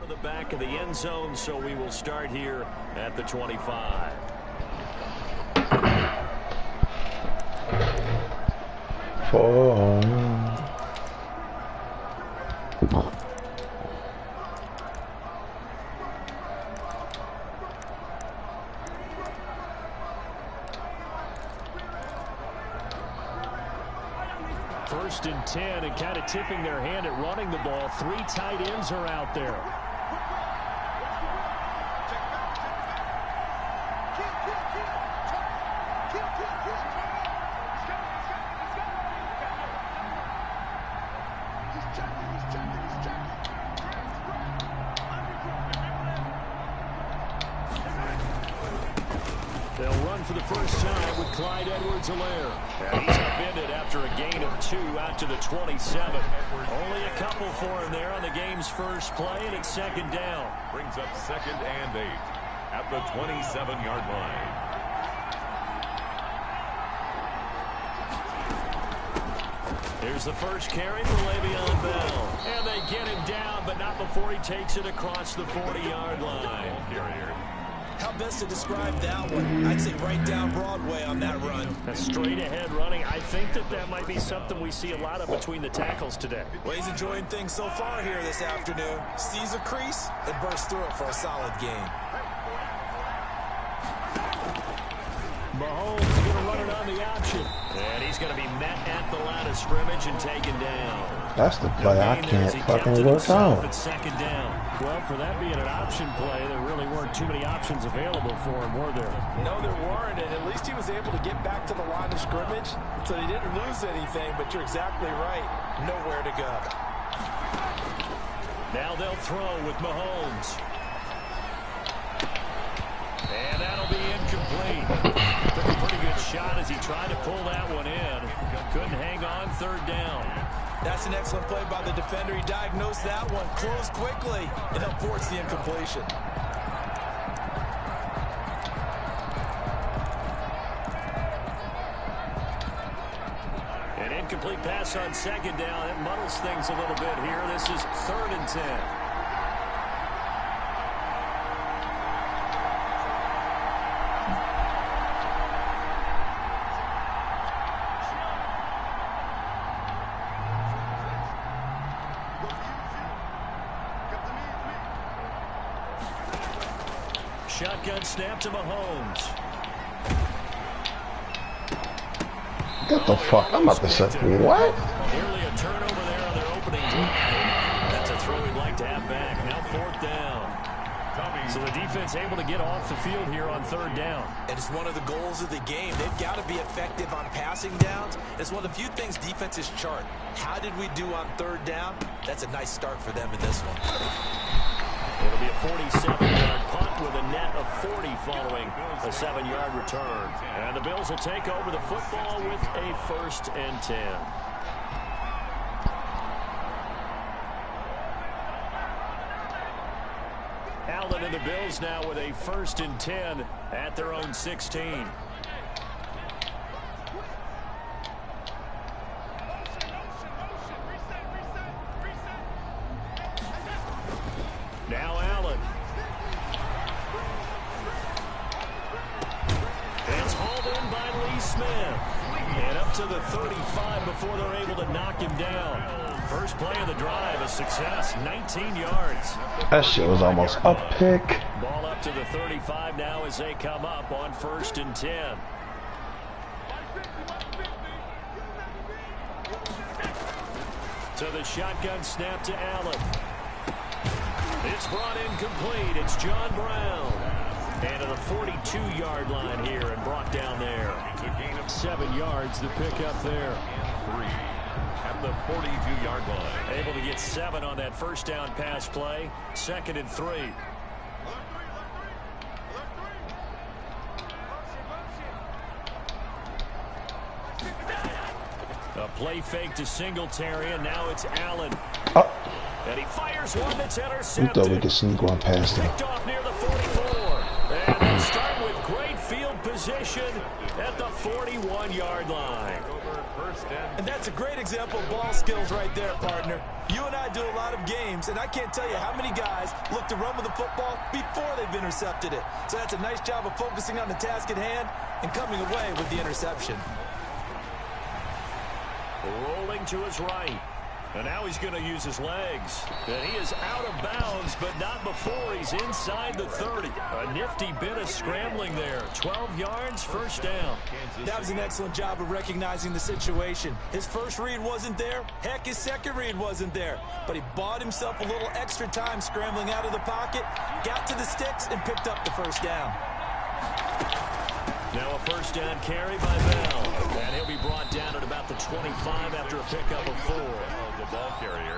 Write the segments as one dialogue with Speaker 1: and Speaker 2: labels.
Speaker 1: to the back of the end zone, so we will start here at the 25. First and 10, and kind of tipping their hand at running the ball. 3 tight ends are out there. They'll run for the first time with Clyde Edwards-Helaire. And he's upended after a gain of 2 out to the 27. Only a couple for him there on the game's first play, and it's second down.
Speaker 2: Brings up 2nd and 8 at the 27-yard line.
Speaker 1: Here's the first carry for Le'Veon Bell. And they get him down, but not before he takes it across the 40-yard line.
Speaker 3: How best to describe that one? I'd say right down Broadway on that run.
Speaker 1: A straight ahead running. I think that might be something we see a lot of between the tackles today.
Speaker 3: Well, he's enjoying things so far here this afternoon. Sees a crease and bursts through it for a solid gain.
Speaker 1: Mahomes is going to run it on the option. And he's going to be met at the line of scrimmage and taken down.
Speaker 4: That's the play I can't fucking work out.
Speaker 1: It's second down. Well, for that being an option play, there really weren't too many options available for him, were there?
Speaker 3: No, there weren't, and at least he was able to get back to the line of scrimmage, so he didn't lose anything, but you're exactly right. Nowhere to go.
Speaker 1: Now they'll throw with Mahomes. And that'll be incomplete. Took a pretty good shot as he tried to pull that one in. Couldn't hang on, third down.
Speaker 3: That's an excellent play by the defender. He diagnosed that one, closed quickly, and helped force the incompletion.
Speaker 1: An incomplete pass on second down. It muddles things a little bit here. This is 3rd and 10. Shotgun snap to Mahomes.
Speaker 4: Get the fuck, I'm about to say, what?
Speaker 1: Nearly a turnover there on their opening drive. That's a throw he'd like to have back. Now 4th down. So the defense able to get off the field here on 3rd down.
Speaker 3: And it's one of the goals of the game. They've got to be effective on passing downs. It's one of the few things defenses chart. How did we do on 3rd down? That's a nice start for them in this one.
Speaker 1: It'll be a 47-yard punt with a net of 40 following a 7-yard return. And the Bills will take over the football with a 1st and 10. Allen and the Bills now with a 1st and 10 at their own 16. Now Allen. It's hauled in by Lee Smith. And up to the 35 before they're able to knock him down. First play of the drive, a success, 19 yards.
Speaker 4: That shit was almost a pick.
Speaker 1: Ball up to the 35 now as they come up on 1st and 10. To the shotgun snap to Allen. It's brought in complete. It's John Brown. And to the 42-yard line here and brought down there.
Speaker 2: It's a gain of
Speaker 1: 7 yards, the pickup there.
Speaker 2: 3 at the 42-yard line.
Speaker 1: Able to get 7 on that first down pass play. 2nd and 3. A play fake to Singletary, and now it's Allen. And he fires one that's intercepted.
Speaker 4: We thought we could sneak one past him.
Speaker 1: Picked off near the 44. And they start with great field position. position at the 41-yard line.
Speaker 3: And that's a great example of ball skills right there, partner. You and I do a lot of games, and I can't tell you how many guys look to run with the football before they've intercepted it. So that's a nice job of focusing on the task at hand and coming away with the interception.
Speaker 1: Rolling to his right. And now he's going to use his legs. And he is out of bounds, but not before he's inside the 30. A nifty bit of scrambling there. 12 yards, first down.
Speaker 3: That was an excellent job of recognizing the situation. His first read wasn't there. Heck, his second read wasn't there. But he bought himself a little extra time scrambling out of the pocket, got to the sticks, and picked up the first down.
Speaker 1: Now a first down carry by Bell. And he'll be brought down at about the 25 after a pickup of 4.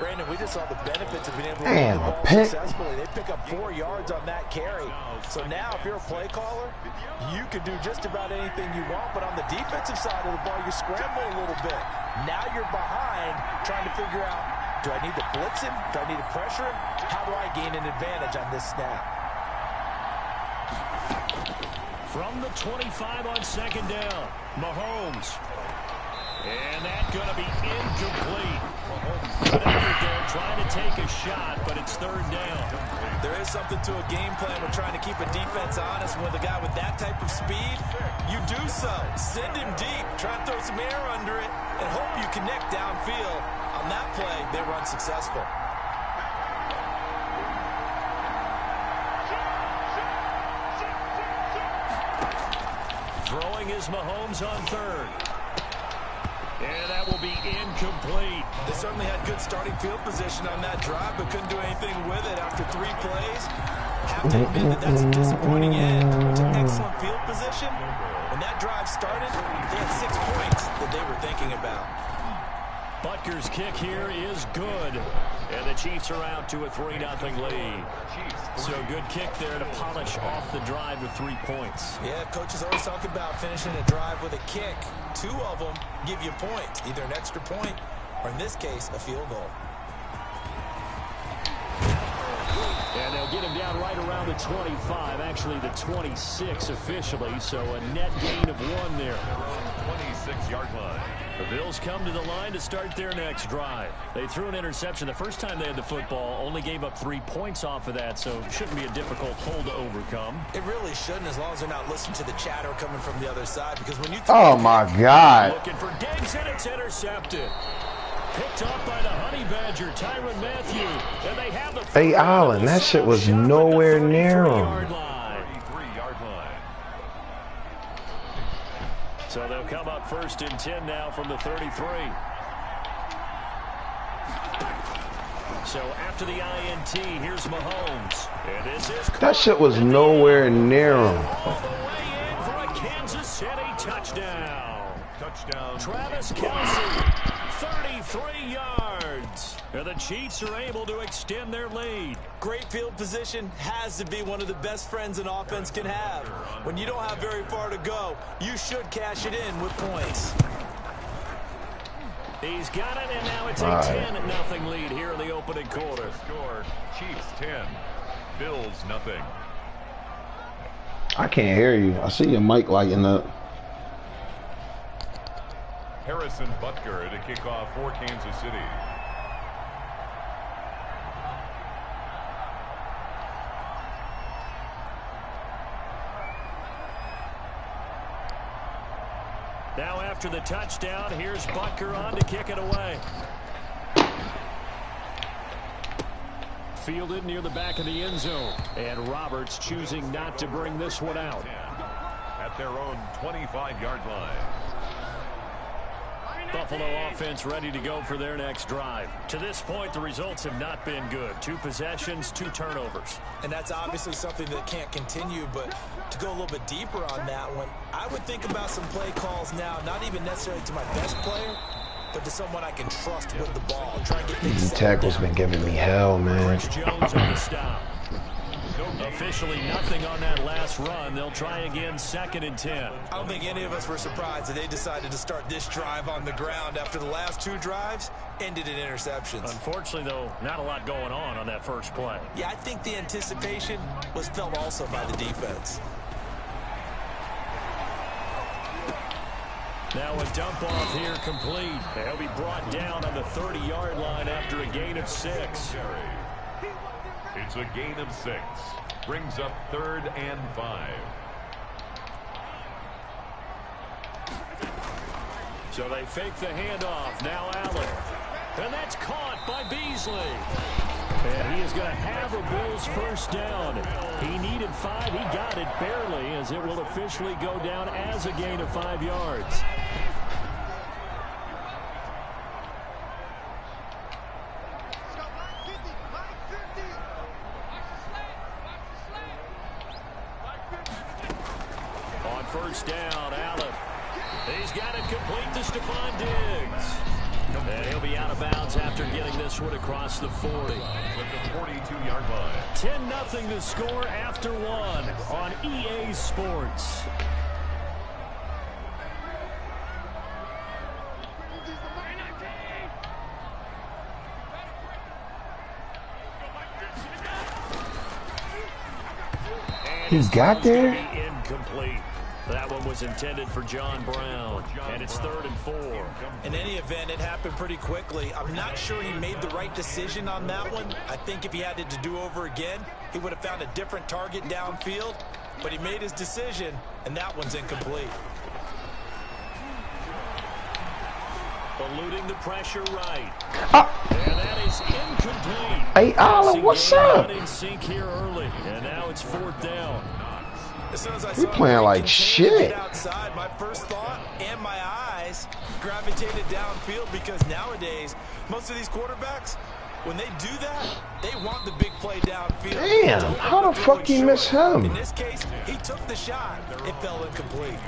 Speaker 3: Brandon, we just saw the benefits of being able to run the ball successfully. They pick up 4 yards on that carry. So now if you're a play caller, you can do just about anything you want. But on the defensive side of the ball, you scramble a little bit. Now you're behind trying to figure out, do I need to blitz him? Do I need to pressure him? How do I gain an advantage on this snap?
Speaker 1: From the 25 on second down, Mahomes. And that's going to be incomplete. Good effort there, trying to take a shot, but it's third down.
Speaker 3: There is something to a game plan with trying to keep a defense honest. With a guy with that type of speed, you do so. Send him deep, try to throw some air under it, and hope you connect downfield. On that play, they run successful.
Speaker 1: Throwing is Mahomes on third. And that will be incomplete.
Speaker 3: They certainly had good starting field position on that drive, but couldn't do anything with it after 3 plays. Have to admit that that's a disappointing end to excellent field position. When that drive started, they had 6 points that they were thinking about.
Speaker 1: Butker's kick here is good. And the Chiefs are out to a 3-0 lead. So good kick there to polish off the drive with 3 points.
Speaker 3: Yeah, coaches always talk about finishing a drive with a kick. 2 of them give you points, either an extra point or, in this case, a field goal.
Speaker 1: And they'll get him down right around the 25, actually the 26 officially, so a net gain of 1 there.
Speaker 2: 26-yard line.
Speaker 1: The Bills come to the line to start their next drive. They threw an interception the first time they had the football, only gave up 3 points off of that, so it shouldn't be a difficult hole to overcome.
Speaker 3: It really shouldn't, as long as they're not listening to the chatter coming from the other side, because when you
Speaker 4: oh my God.
Speaker 1: Looking for Diggs, and it's intercepted. Picked off by the Honey Badger, Tyrann Mathieu. And they have the
Speaker 4: Hey, Allen, that shit was nowhere near him.
Speaker 2: 33-yard line.
Speaker 1: So they'll come up 1st and 10 now from the 33. So after the INT, here's Mahomes. And this is
Speaker 4: that shit was nowhere near him.
Speaker 1: all the way in for a Kansas City touchdown.
Speaker 2: Touchdown.
Speaker 1: Travis Kelce, 33 yards. And the Chiefs are able to extend their lead.
Speaker 3: Great field position has to be one of the best friends an offense can have. When you don't have very far to go, you should cash it in with points.
Speaker 1: He's got it, and now it's a 10-0 lead here in the opening quarter.
Speaker 2: Score, Chiefs 10, Bills nothing.
Speaker 4: I can't hear you. I see your mic lighting up.
Speaker 2: Harrison Butker to kick off for Kansas City.
Speaker 1: Now after the touchdown, here's Butker on to kick it away. Fielded near the back of the end zone. And Roberts choosing not to bring this one out.
Speaker 2: At their own 25-yard line.
Speaker 1: Buffalo offense ready to go for their next drive. To this point, the results have not been good. 2 possessions, 2 turnovers.
Speaker 3: And that's obviously something that can't continue, but to go a little bit deeper on that one, I would think about some play calls now, not even necessarily to my best player, but to someone I can trust with the ball. Try and get things
Speaker 4: These tackles been giving me hell, man.
Speaker 1: Chris Jones on the stop. Officially nothing on that last run. They'll try again 2nd and 10.
Speaker 3: I don't think any of us were surprised that they decided to start this drive on the ground after the last 2 drives ended in interceptions.
Speaker 1: Unfortunately, though, not a lot going on that first play.
Speaker 3: Yeah, I think the anticipation was felt also by the defense.
Speaker 1: Now a dump off here complete. He'll be brought down on the 30-yard line after a gain of 6.
Speaker 2: It's a gain of 6. Brings up 3rd and 5.
Speaker 1: So they fake the handoff. Now Allen. And that's caught by Beasley. And he is going to have a Bills first down. He needed 5. He got it barely, as it will officially go down as a gain of 5 yards. On first down, Allen. He's got it complete to Stephon Diggs. And he'll be out of bounds after getting this one across the 40.
Speaker 2: With the 42-yard line.
Speaker 1: 10-0 the score after 1 on EA Sports.
Speaker 4: He got there?
Speaker 1: Incomplete. That one was intended for John Brown, and it's 3rd and 4.
Speaker 3: In any event, it happened pretty quickly. I'm not sure he made the right decision on that one. I think if he had it to do over again, he would have found a different target downfield, but he made his decision, and that one's incomplete.
Speaker 1: Eluding the pressure right. And that is incomplete.
Speaker 4: Hey, Allen, what's up?
Speaker 1: In sync here early, and now it's 4th down.
Speaker 3: As soon as I
Speaker 4: He
Speaker 3: saw
Speaker 4: playing
Speaker 3: him
Speaker 4: like
Speaker 3: continue to
Speaker 4: shit.
Speaker 3: get outside, my first thought and my eyes gravitated downfield, because nowadays, most of these quarterbacks, when they do that, they want the big play downfield.
Speaker 4: Damn, how the fuck he miss him?
Speaker 3: In this case, he took the shot. It fell incomplete.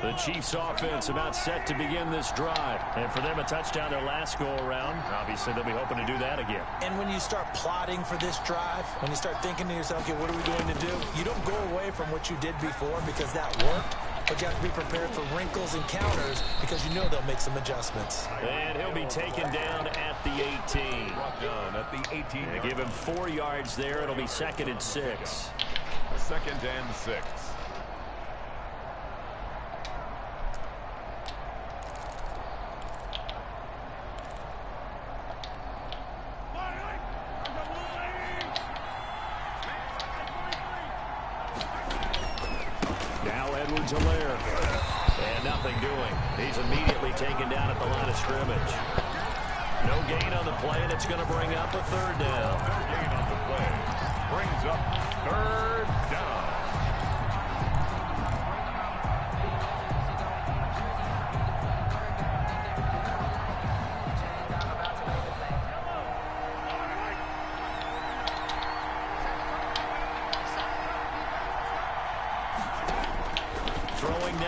Speaker 1: The Chiefs offense about set to begin this drive. And for them, a touchdown their last go-around. Obviously, they'll be hoping to do that again.
Speaker 3: And when you start plotting for this drive, when you start thinking to yourself, okay, what are we going to do? You don't go away from what you did before because that worked. But you have to be prepared for wrinkles and counters because you know they'll make some adjustments.
Speaker 1: And he'll be taken down at the 18.
Speaker 2: Brought down at the 18.
Speaker 1: They give him 4 yards there. It'll be 2nd and 6.
Speaker 2: 2nd and 6.
Speaker 1: And nothing doing. He's immediately taken down at the line of scrimmage. No gain on the play, and it's going to bring up a 3rd down.
Speaker 2: No gain on the play. Brings up 3rd down.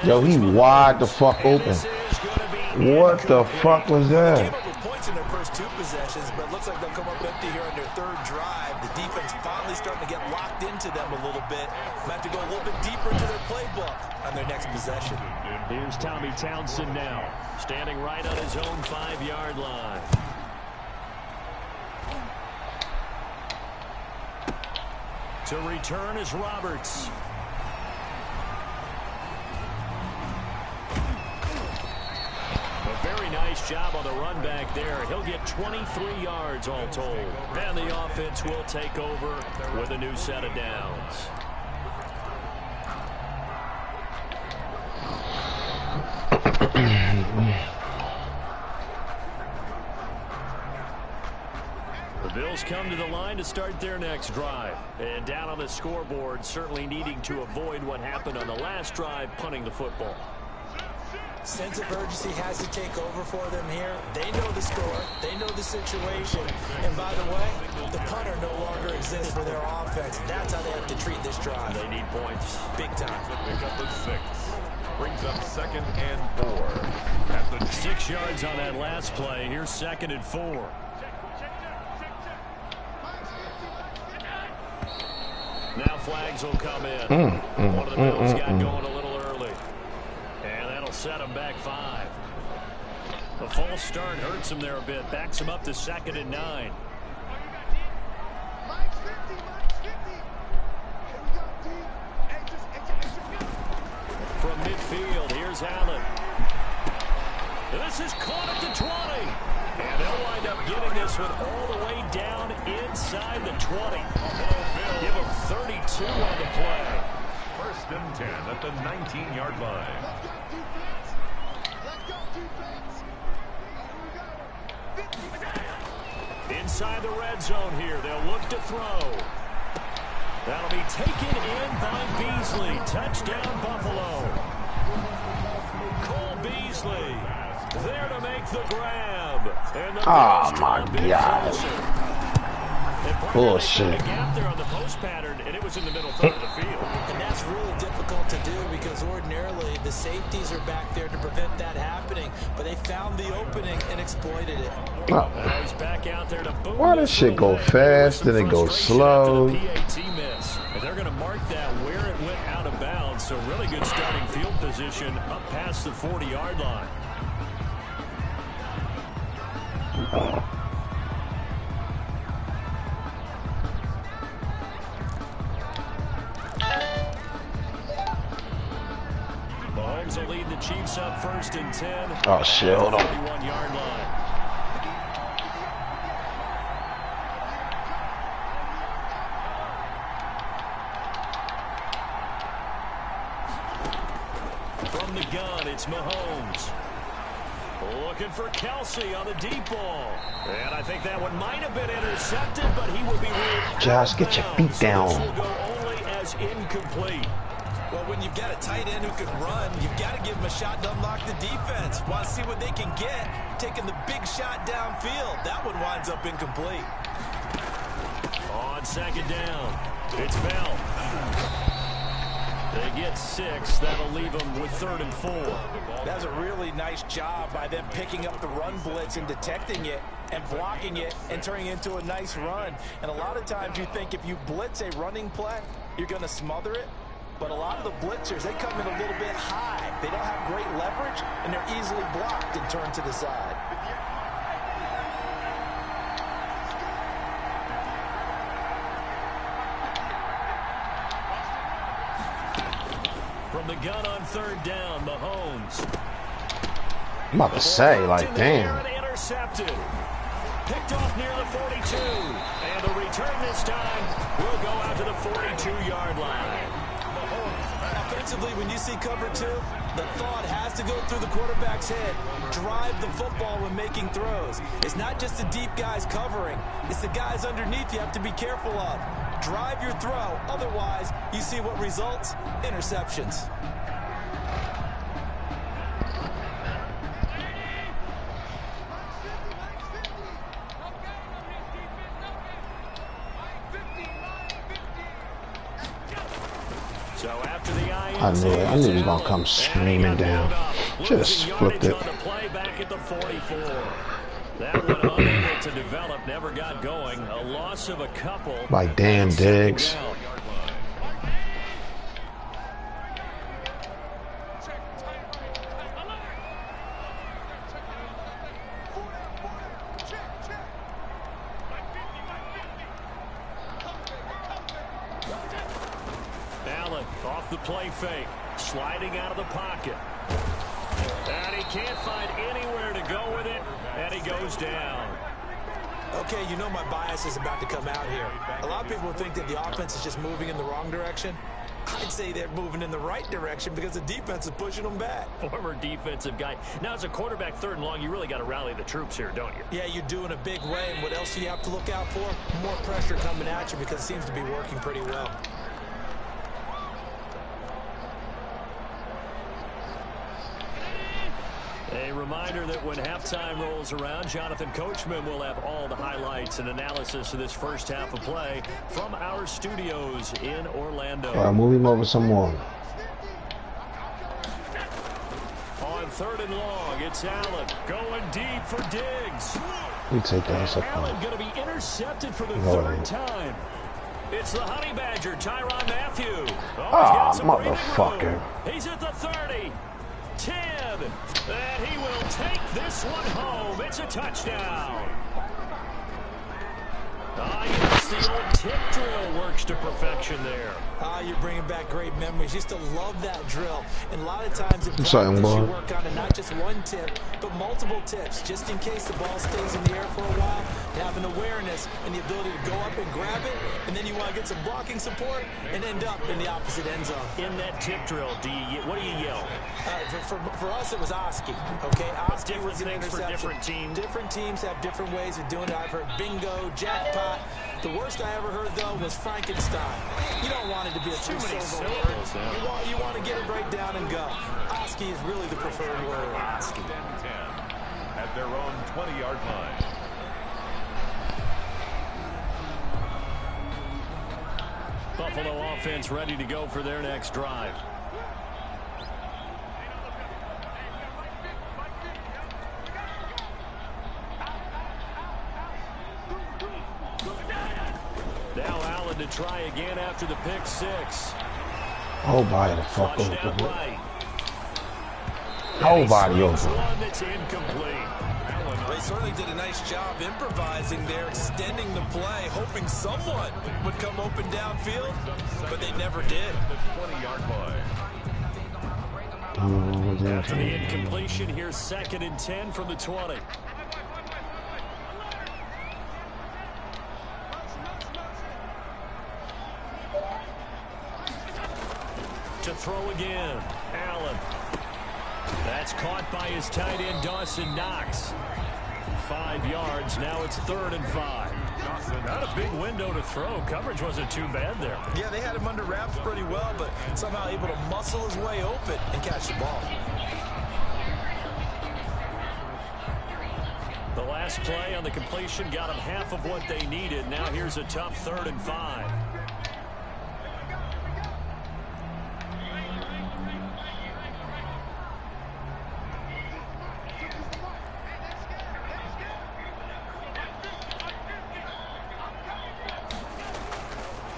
Speaker 4: Yo, he wide the fuck open. What the fuck was that?
Speaker 3: Came up with points in their first 2 possessions, but it looks like they'll come up empty here on their 3rd drive. The defense finally starting to get locked into them a little bit. Might have to go a little bit deeper into their playbook on their next possession.
Speaker 1: Here's Tommy Townsend now, standing right on his own 5-yard line. To return is Roberts. Very nice job on the run back there. He'll get 23 yards all told. And the offense will take over with a new set of downs. The Bills come to the line to start their next drive. And down on the scoreboard, certainly needing to avoid what happened on the last drive, punting the football.
Speaker 3: Sense of urgency has to take over for them here. They know the score. They know the situation. And by the way, the punter no longer exists for their offense. That's how they have to treat this drive.
Speaker 1: They need points.
Speaker 3: Big time.
Speaker 2: Pick up the 6. Brings up 2nd and 4. At the
Speaker 1: 6 yards on that last play. Here's 2nd and 4. Now flags will come in. One of the Bills got going a little early. And that'll set him back 5. The false start hurts him there a bit. Backs him up to 2nd and 9. is Allen. This is caught at the 20. And they'll wind up getting this one all the way down inside the 20. Give them 32 on the play.
Speaker 2: 1st and 10 at the 19-yard line.
Speaker 1: Inside the red zone here, they'll look to throw. That'll be taken in by Beasley. Touchdown, Buffalo. Cole Beasley there to make the grab. And the
Speaker 4: oh, my God. Bullshit.
Speaker 1: Gap there on the post pattern, and it was in the middle third of the field.
Speaker 3: And that's really difficult to do because ordinarily the safeties are back there to prevent that happening. But they found the opening and exploited it.
Speaker 4: Oh.
Speaker 1: He's back out there to boom.
Speaker 4: Why does shit go fast, then it goes slow?
Speaker 1: And they're going to mark that where it went out of bounds. So really good starting field position up past the 40-yard line. Mahomes will lead the Chiefs up 1st and 10.
Speaker 4: Oh, shit, hold on.
Speaker 1: 41-yard line. From the gun, it's Mahomes. Looking for Kelsey on the deep ball. And I think that one might have been intercepted, but he will be ruled.
Speaker 4: Josh, get your feet down.
Speaker 1: So this will go only as incomplete.
Speaker 3: Well, when you've got a tight end who can run, you've got to give him a shot to unlock the defense. Want to see what they can get, taking the big shot downfield. That one winds up incomplete.
Speaker 1: On 2nd down, it's Bell. They get 6. That'll leave them with 3rd and 4.
Speaker 3: That was a really nice job by them picking up the run blitz and detecting it and blocking it and turning it into a nice run. And a lot of times you think if you blitz a running play, you're going to smother it. But a lot of the blitzers, they come in a little bit high. They don't have great leverage, and they're easily blocked and turned to the side.
Speaker 1: From the gun on 3rd down, Mahomes.
Speaker 4: I'm about to say, like, damn.
Speaker 1: Intercepted. Picked off near the 42. And the return this time will go out to the 42-yard line.
Speaker 3: Offensively, when you see cover 2, the thought has to go through the quarterback's head. Drive the football when making throws. It's not just the deep guys covering. It's the guys underneath you have to be careful of. Drive your throw. Otherwise, you see what results? Interceptions.
Speaker 1: So after the
Speaker 4: I knew it. I knew he was going to come screaming down. Just flipped it.
Speaker 1: On the play back at the 44. That one unable to develop, never got going. A loss of a couple.
Speaker 4: By Dan Diggs.
Speaker 1: Allen off the play fake, sliding out of the pocket. And he can't find anywhere to go with it, and he goes down.
Speaker 3: Okay, you know my bias is about to come out here. A lot of people think that the offense is just moving in the wrong direction. I'd say they're moving in the right direction because the defense is pushing them back.
Speaker 1: Former defensive guy. Now, as a quarterback 3rd and long, you really got to rally the troops here, don't you?
Speaker 3: Yeah, you do in a big way. And what else do you have to look out for? More pressure coming at you because it seems to be working pretty well.
Speaker 1: A reminder that when halftime rolls around, Jonathan Coachman will have all the highlights and analysis of this first half of play from our studios in Orlando.
Speaker 4: All right, move him over some more.
Speaker 1: On 3rd and long, it's Allen going deep for Diggs.
Speaker 4: You take that.
Speaker 1: Allen going to be intercepted for the 3rd time. It's the Honey Badger, Tyrann Mathieu.
Speaker 4: Ah, motherfucker.
Speaker 1: He's at the 30. 10, and he will take this one home. It's a touchdown. guess the old tip drill works to perfection there.
Speaker 3: You're bringing back great memories. Used to love that drill. And a lot of times in practice,
Speaker 4: you
Speaker 3: work on it, not just one tip, but multiple tips, just in case the ball stays in the air for a while. You have an awareness and the ability to go up and grab it, and then you want to get some blocking support and end up in the opposite end zone.
Speaker 1: In that tip drill, what do you yell?
Speaker 3: For us, it was Oski. Okay, Oski was an
Speaker 1: things
Speaker 3: interception.
Speaker 1: for different teams.
Speaker 3: Different teams have different ways of doing it. I've heard bingo, jackpot. The worst I ever heard, though, was Frankenstein. You don't want it to be a
Speaker 1: too many
Speaker 3: syllables.
Speaker 1: syllables.
Speaker 3: You want to get it right down and go. Oski is really the preferred word.
Speaker 2: Oski. 10 at their own 20-yard line.
Speaker 1: Buffalo offense ready to go for their next drive. Now Allen to try again after the pick six.
Speaker 4: Nobody the fuck
Speaker 1: Flushed out
Speaker 4: open.
Speaker 1: right.
Speaker 4: Nobody open.
Speaker 1: One that's incomplete.
Speaker 3: They certainly did a nice job improvising there, extending the play, hoping someone would come open downfield, but they never did.
Speaker 2: The 20-yard line.
Speaker 1: After the incompletion, here's 2nd and 10 from the 20. To throw again, Allen. That's caught by his tight end, Dawson Knox. 5 yards, now it's 3rd and 5. Not a big window to throw. Coverage wasn't too bad there.
Speaker 3: Yeah, they had him under wraps pretty well, but somehow able to muscle his way open and catch the ball.
Speaker 1: The last play on the completion got them half of what they needed. Now here's a tough 3rd and 5.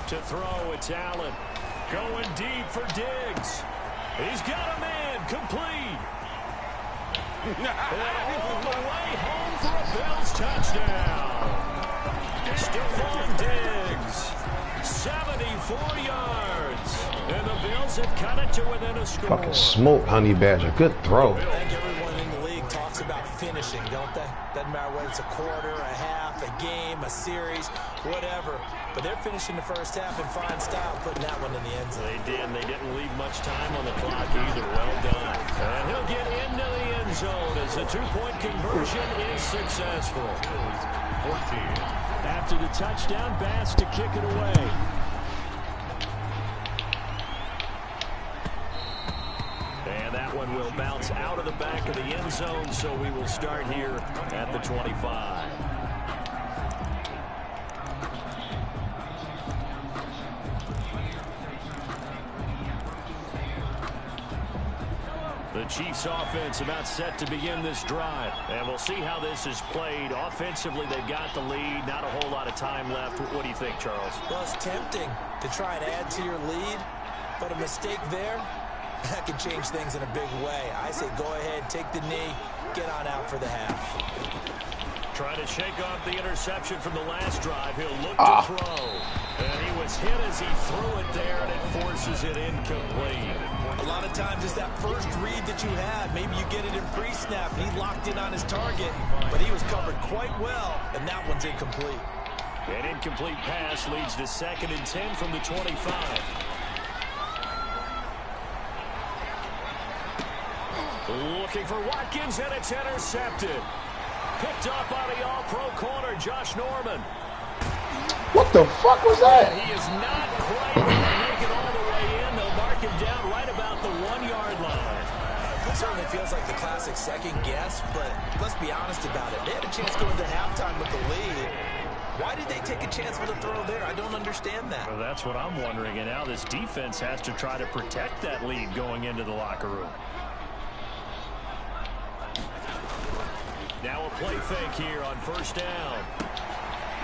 Speaker 1: To throw, it's Allen. Going deep for Diggs. He's got a man complete. And all the way home for a Bills touchdown. Stephon Diggs, 74 yards. And the Bills have cut it to within a score.
Speaker 4: Fucking smoke, Honey Badger. Good throw.
Speaker 3: I think everyone in the league talks about finishing, don't they? Doesn't matter whether it's a quarter, a half, a game, a series, whatever. But they're finishing the first half in fine style, putting that one in the end zone.
Speaker 1: They did, and they didn't leave much time on the clock either. Well done. And he'll get into the end zone as the two-point conversion is successful.
Speaker 2: 14.
Speaker 1: After the touchdown, Bass to kick it away. And that one will bounce out of the back of the end zone, so we will start here at the 25. The Chiefs offense about set to begin this drive. And we'll see how this is played. Offensively, they've got the lead. Not a whole lot of time left. What do you think, Charles?
Speaker 3: Well, it's tempting to try and add to your lead, but a mistake there, that could change things in a big way. I say go ahead, take the knee, get on out for the half.
Speaker 1: Trying to shake off the interception from the last drive. He'll look to throw. And he was hit as he threw it there, and it forces it incomplete.
Speaker 3: A lot of times it's that first read that you had. Maybe you get it in pre-snap, and he locked in on his target, but he was covered quite well, and that one's incomplete.
Speaker 1: An incomplete pass leads to 2nd and 10 from the 25. Looking for Watkins, and it's intercepted. Picked up by the all-pro corner, Josh Norman.
Speaker 4: What the fuck was that?
Speaker 1: He is not quite going to make it all the way in. They'll mark him down right about the 1-yard line.
Speaker 3: It certainly feels like the classic second guess, but let's be honest about it. They had a chance going to halftime with the lead. Why did they take a chance with a throw there? I don't understand that.
Speaker 1: Well, that's what I'm wondering, and now this defense has to try to protect that lead going into the locker room. Now a play fake here on 1st down.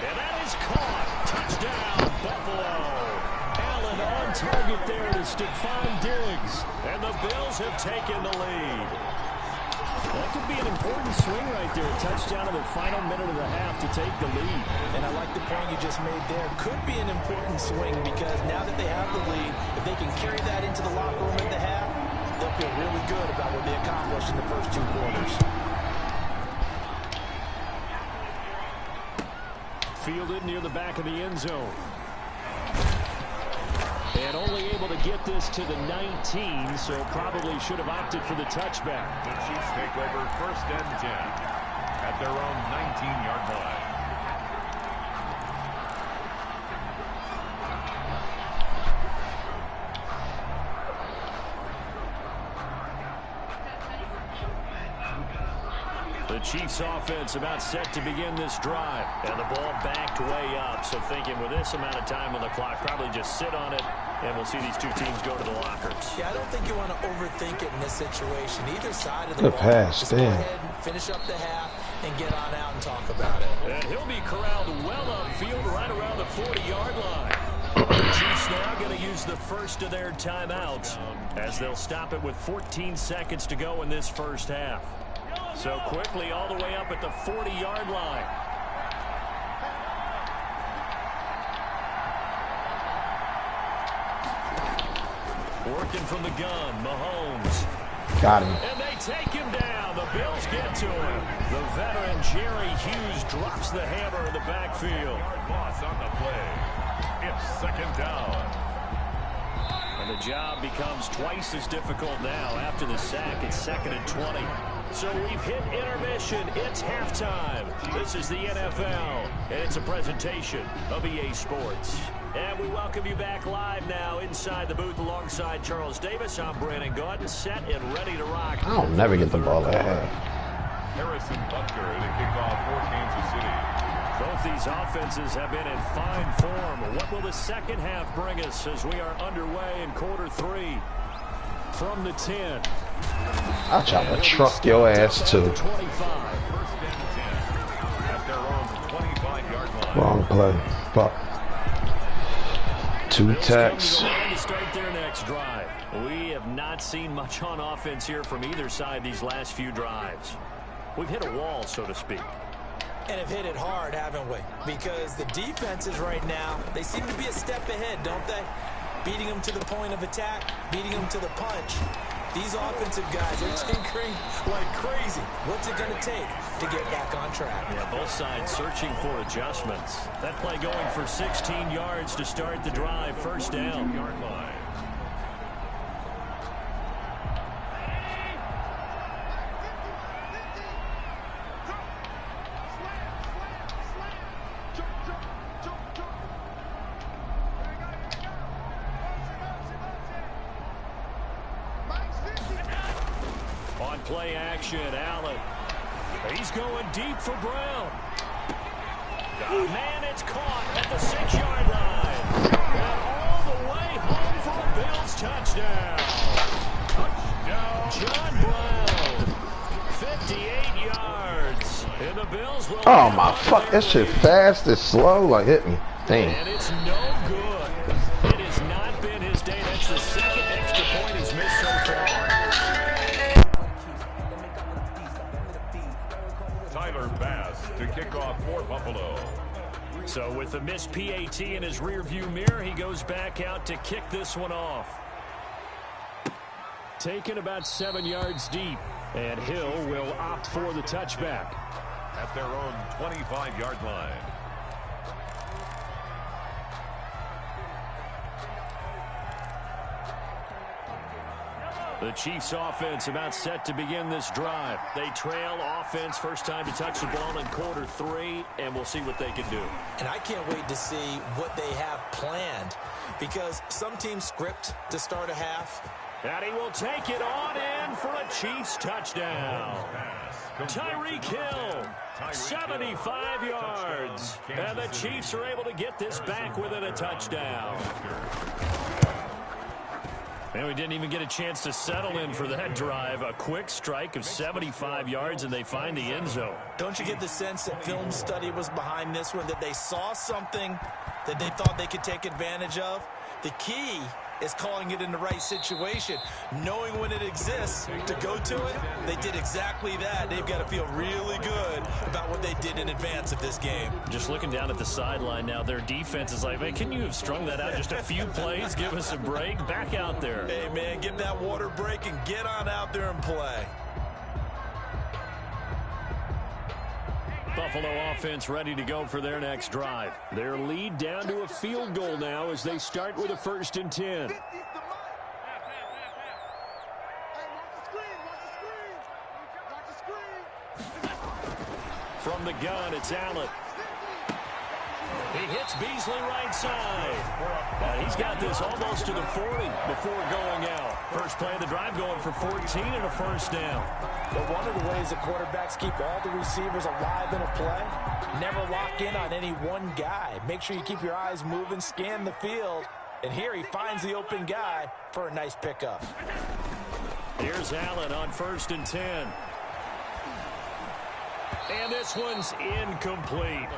Speaker 1: And that is caught. Touchdown, Buffalo. Allen on target there to Stephon Diggs. And the Bills have taken the lead. That could be an important swing right there. A touchdown in the final minute of the half to take the lead.
Speaker 3: And I like the point you just made there. Could be an important swing because now that they have the lead, if they can carry that into the locker room at the half, they'll feel really good about what they accomplished in the first 2 quarters.
Speaker 1: Fielded near the back of the end zone. And only able to get this to the 19, so probably should have opted for the touchback.
Speaker 2: The Chiefs take over 1st and 10 at their own 19-yard line.
Speaker 1: The Chiefs offense about set to begin this drive. And the ball backed way up. So thinking with this amount of time on the clock, probably just sit on it. And we'll see these 2 teams go to the lockers.
Speaker 3: Yeah, I don't think you want to overthink it in this situation. Either side of the ball.
Speaker 4: Pass,
Speaker 3: just go ahead and finish up the half and get on out and talk about it.
Speaker 1: And he'll be corralled well upfield right around the 40-yard line. The Chiefs now going to use the first of their timeouts as they'll stop it with 14 seconds to go in this first half. So quickly all the way up at the 40-yard line. Working from the gun, Mahomes.
Speaker 4: Got him.
Speaker 1: And they take him down. The Bills get to him. The veteran Jerry Hughes drops the hammer in the backfield.
Speaker 2: Loss on the play. It's 2nd down.
Speaker 1: And the job becomes twice as difficult now after the sack. It's 2nd and 20. So we've hit intermission. It's halftime. This is the NFL, and it's a presentation of EA Sports. And we welcome you back live now inside the booth alongside Charles Davis. I'm Brandon Gordon, set and ready to rock.
Speaker 4: I'll never get the ball ahead.
Speaker 2: Harrison Butker to kick off for Kansas City.
Speaker 1: Both these offenses have been in fine form. What will the second half bring us as we are underway in quarter 3? From the 10.
Speaker 4: I'll try to truck your ass too.
Speaker 1: 25.
Speaker 2: 1st and 10 at their own 25-yard line.
Speaker 4: Wrong play. Fuck. 2 tacks.
Speaker 1: To start their next drive. We have not seen much on offense here from either side these last few drives. We've hit a wall, so to speak.
Speaker 3: And have hit it hard, haven't we? Because the defenses right now, they seem to be a step ahead, don't they? Beating them to the point of attack, beating them to the punch. These offensive guys are tinkering like crazy. What's it going to take to get back on track?
Speaker 1: Yeah, both sides searching for adjustments. That play going for 16 yards to start the drive. 1st down.
Speaker 2: Yard line.
Speaker 1: Play action, Allen. He's going deep for Brown. Oh, man, it's caught at the 6-yard line. And all the way home for a Bills touchdown. John Brown, 58 yards. And the Bills will...
Speaker 4: Oh my fuck, that shit fast and slow, like hit me. Damn.
Speaker 1: And it's no good. It has not been his day. That's the 2nd extra point he's missed so far.
Speaker 2: To kick off for Buffalo.
Speaker 1: So with the missed PAT in his rearview mirror, he goes back out to kick this one off. Taken about 7 yards deep, and Hill will opt for the touchback.
Speaker 2: At their own 25-yard line.
Speaker 1: The Chiefs offense about set to begin this drive. They trail offense, first time to touch the ball in quarter 3, and we'll see what they can do.
Speaker 3: And I can't wait to see what they have planned, because some teams script to start a half.
Speaker 1: And he will take it on in for a Chiefs touchdown. Tyreek Hill, 75 yards. And the Chiefs are able to get this back within a touchdown. And we didn't even get a chance to settle in for that drive. A quick strike of 75 yards, and they find the end zone.
Speaker 3: Don't you get the sense that film study was behind this one, that they saw something that they thought they could take advantage of? The key is calling it in the right situation. Knowing when it exists to go to it, they did exactly that. They've got to feel really good about what they did in advance of this game.
Speaker 1: Just looking down at the sideline now, their defense is like, man, can you have strung that out just a few plays? Give us a break. Back out there.
Speaker 3: Hey, man, give that water break and get on out there and play.
Speaker 1: Buffalo offense ready to go for their next drive. Their lead down to a field goal now as they start with a 1st and 10. From the gun, it's Allen. He hits Beasley right side. And he's got this almost to the 40 before going out. First play of the drive going for 14 and a 1st down.
Speaker 3: But one of the ways that quarterbacks keep all the receivers alive in a play, never lock in on any one guy. Make sure you keep your eyes moving, scan the field. And here he finds the open guy for a nice pickup.
Speaker 1: Here's Allen on 1st and 10. And this one's incomplete.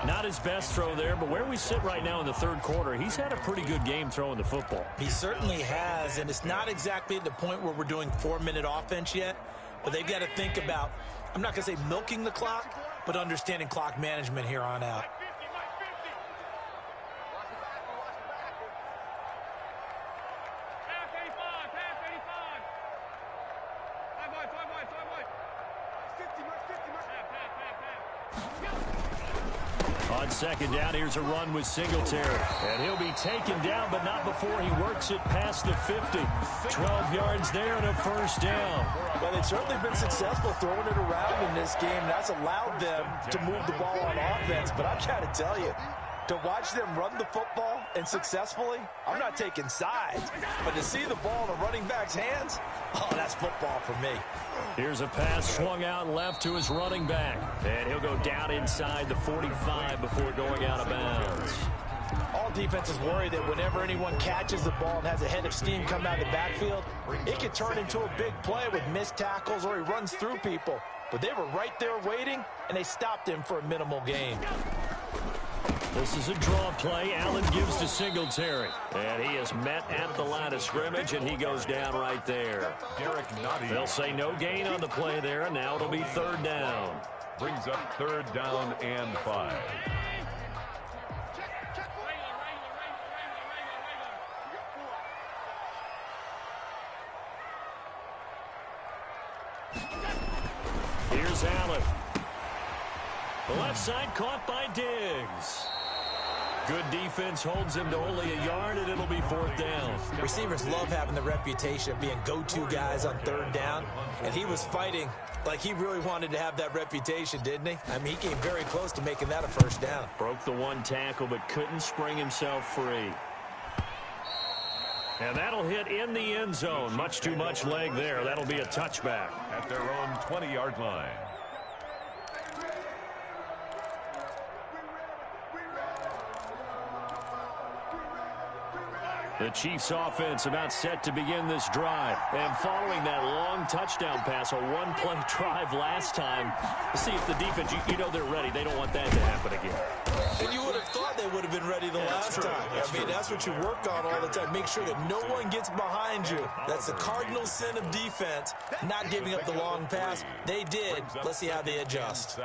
Speaker 1: Not his best throw there, but where we sit right now in the 3rd quarter, he's had a pretty good game throwing the football.
Speaker 3: He certainly has, and it's not exactly at the point where we're doing 4-minute offense yet, but they've got to think about, I'm not going to say milking the clock, but understanding clock management here on out.
Speaker 1: On 2nd down, here's a run with Singletary. And he'll be taken down, but not before he works it past the 50. 12 yards there and a 1st down.
Speaker 3: Well, they've certainly been successful throwing it around in this game. That's allowed them to move the ball on offense. But I've got to tell you, to watch them run the football and successfully, I'm not taking sides. But to see the ball in a running back's hands, oh, that's football for me.
Speaker 1: Here's a pass swung out left to his running back. And he'll go down inside the 45 before going out of bounds.
Speaker 3: All defenses worry that whenever anyone catches the ball and has a head of steam come out of the backfield, it can turn into a big play with missed tackles or he runs through people. But they were right there waiting, and they stopped him for a minimal gain.
Speaker 1: This is a draw play. Allen gives to Singletary. And he is met at the line of scrimmage, and he goes down right there. They'll say no gain on the play there, and now it'll be 3rd down.
Speaker 2: Brings up 3rd down and 5.
Speaker 1: Here's Allen. The left side caught by Diggs. Good defense holds him to only a yard, and it'll be 4th down.
Speaker 3: Receivers love having the reputation of being go-to guys on 3rd down, and he was fighting like he really wanted to have that reputation, didn't he? I mean, he came very close to making that a 1st down.
Speaker 1: Broke the one tackle, but couldn't spring himself free. And that'll hit in the end zone. Much too much leg there. That'll be a touchback.
Speaker 2: At their own 20-yard line.
Speaker 1: The Chiefs offense about set to begin this drive. And following that long touchdown pass, a one-play drive last time, see if the defense, you know they're ready. They don't want that to happen again.
Speaker 3: And you would have thought they would have been ready the last time. I mean, that's what you work on all the time. Make sure that no one gets behind you. That's the cardinal sin of defense, not giving up the long pass. They did. Let's see how they adjust.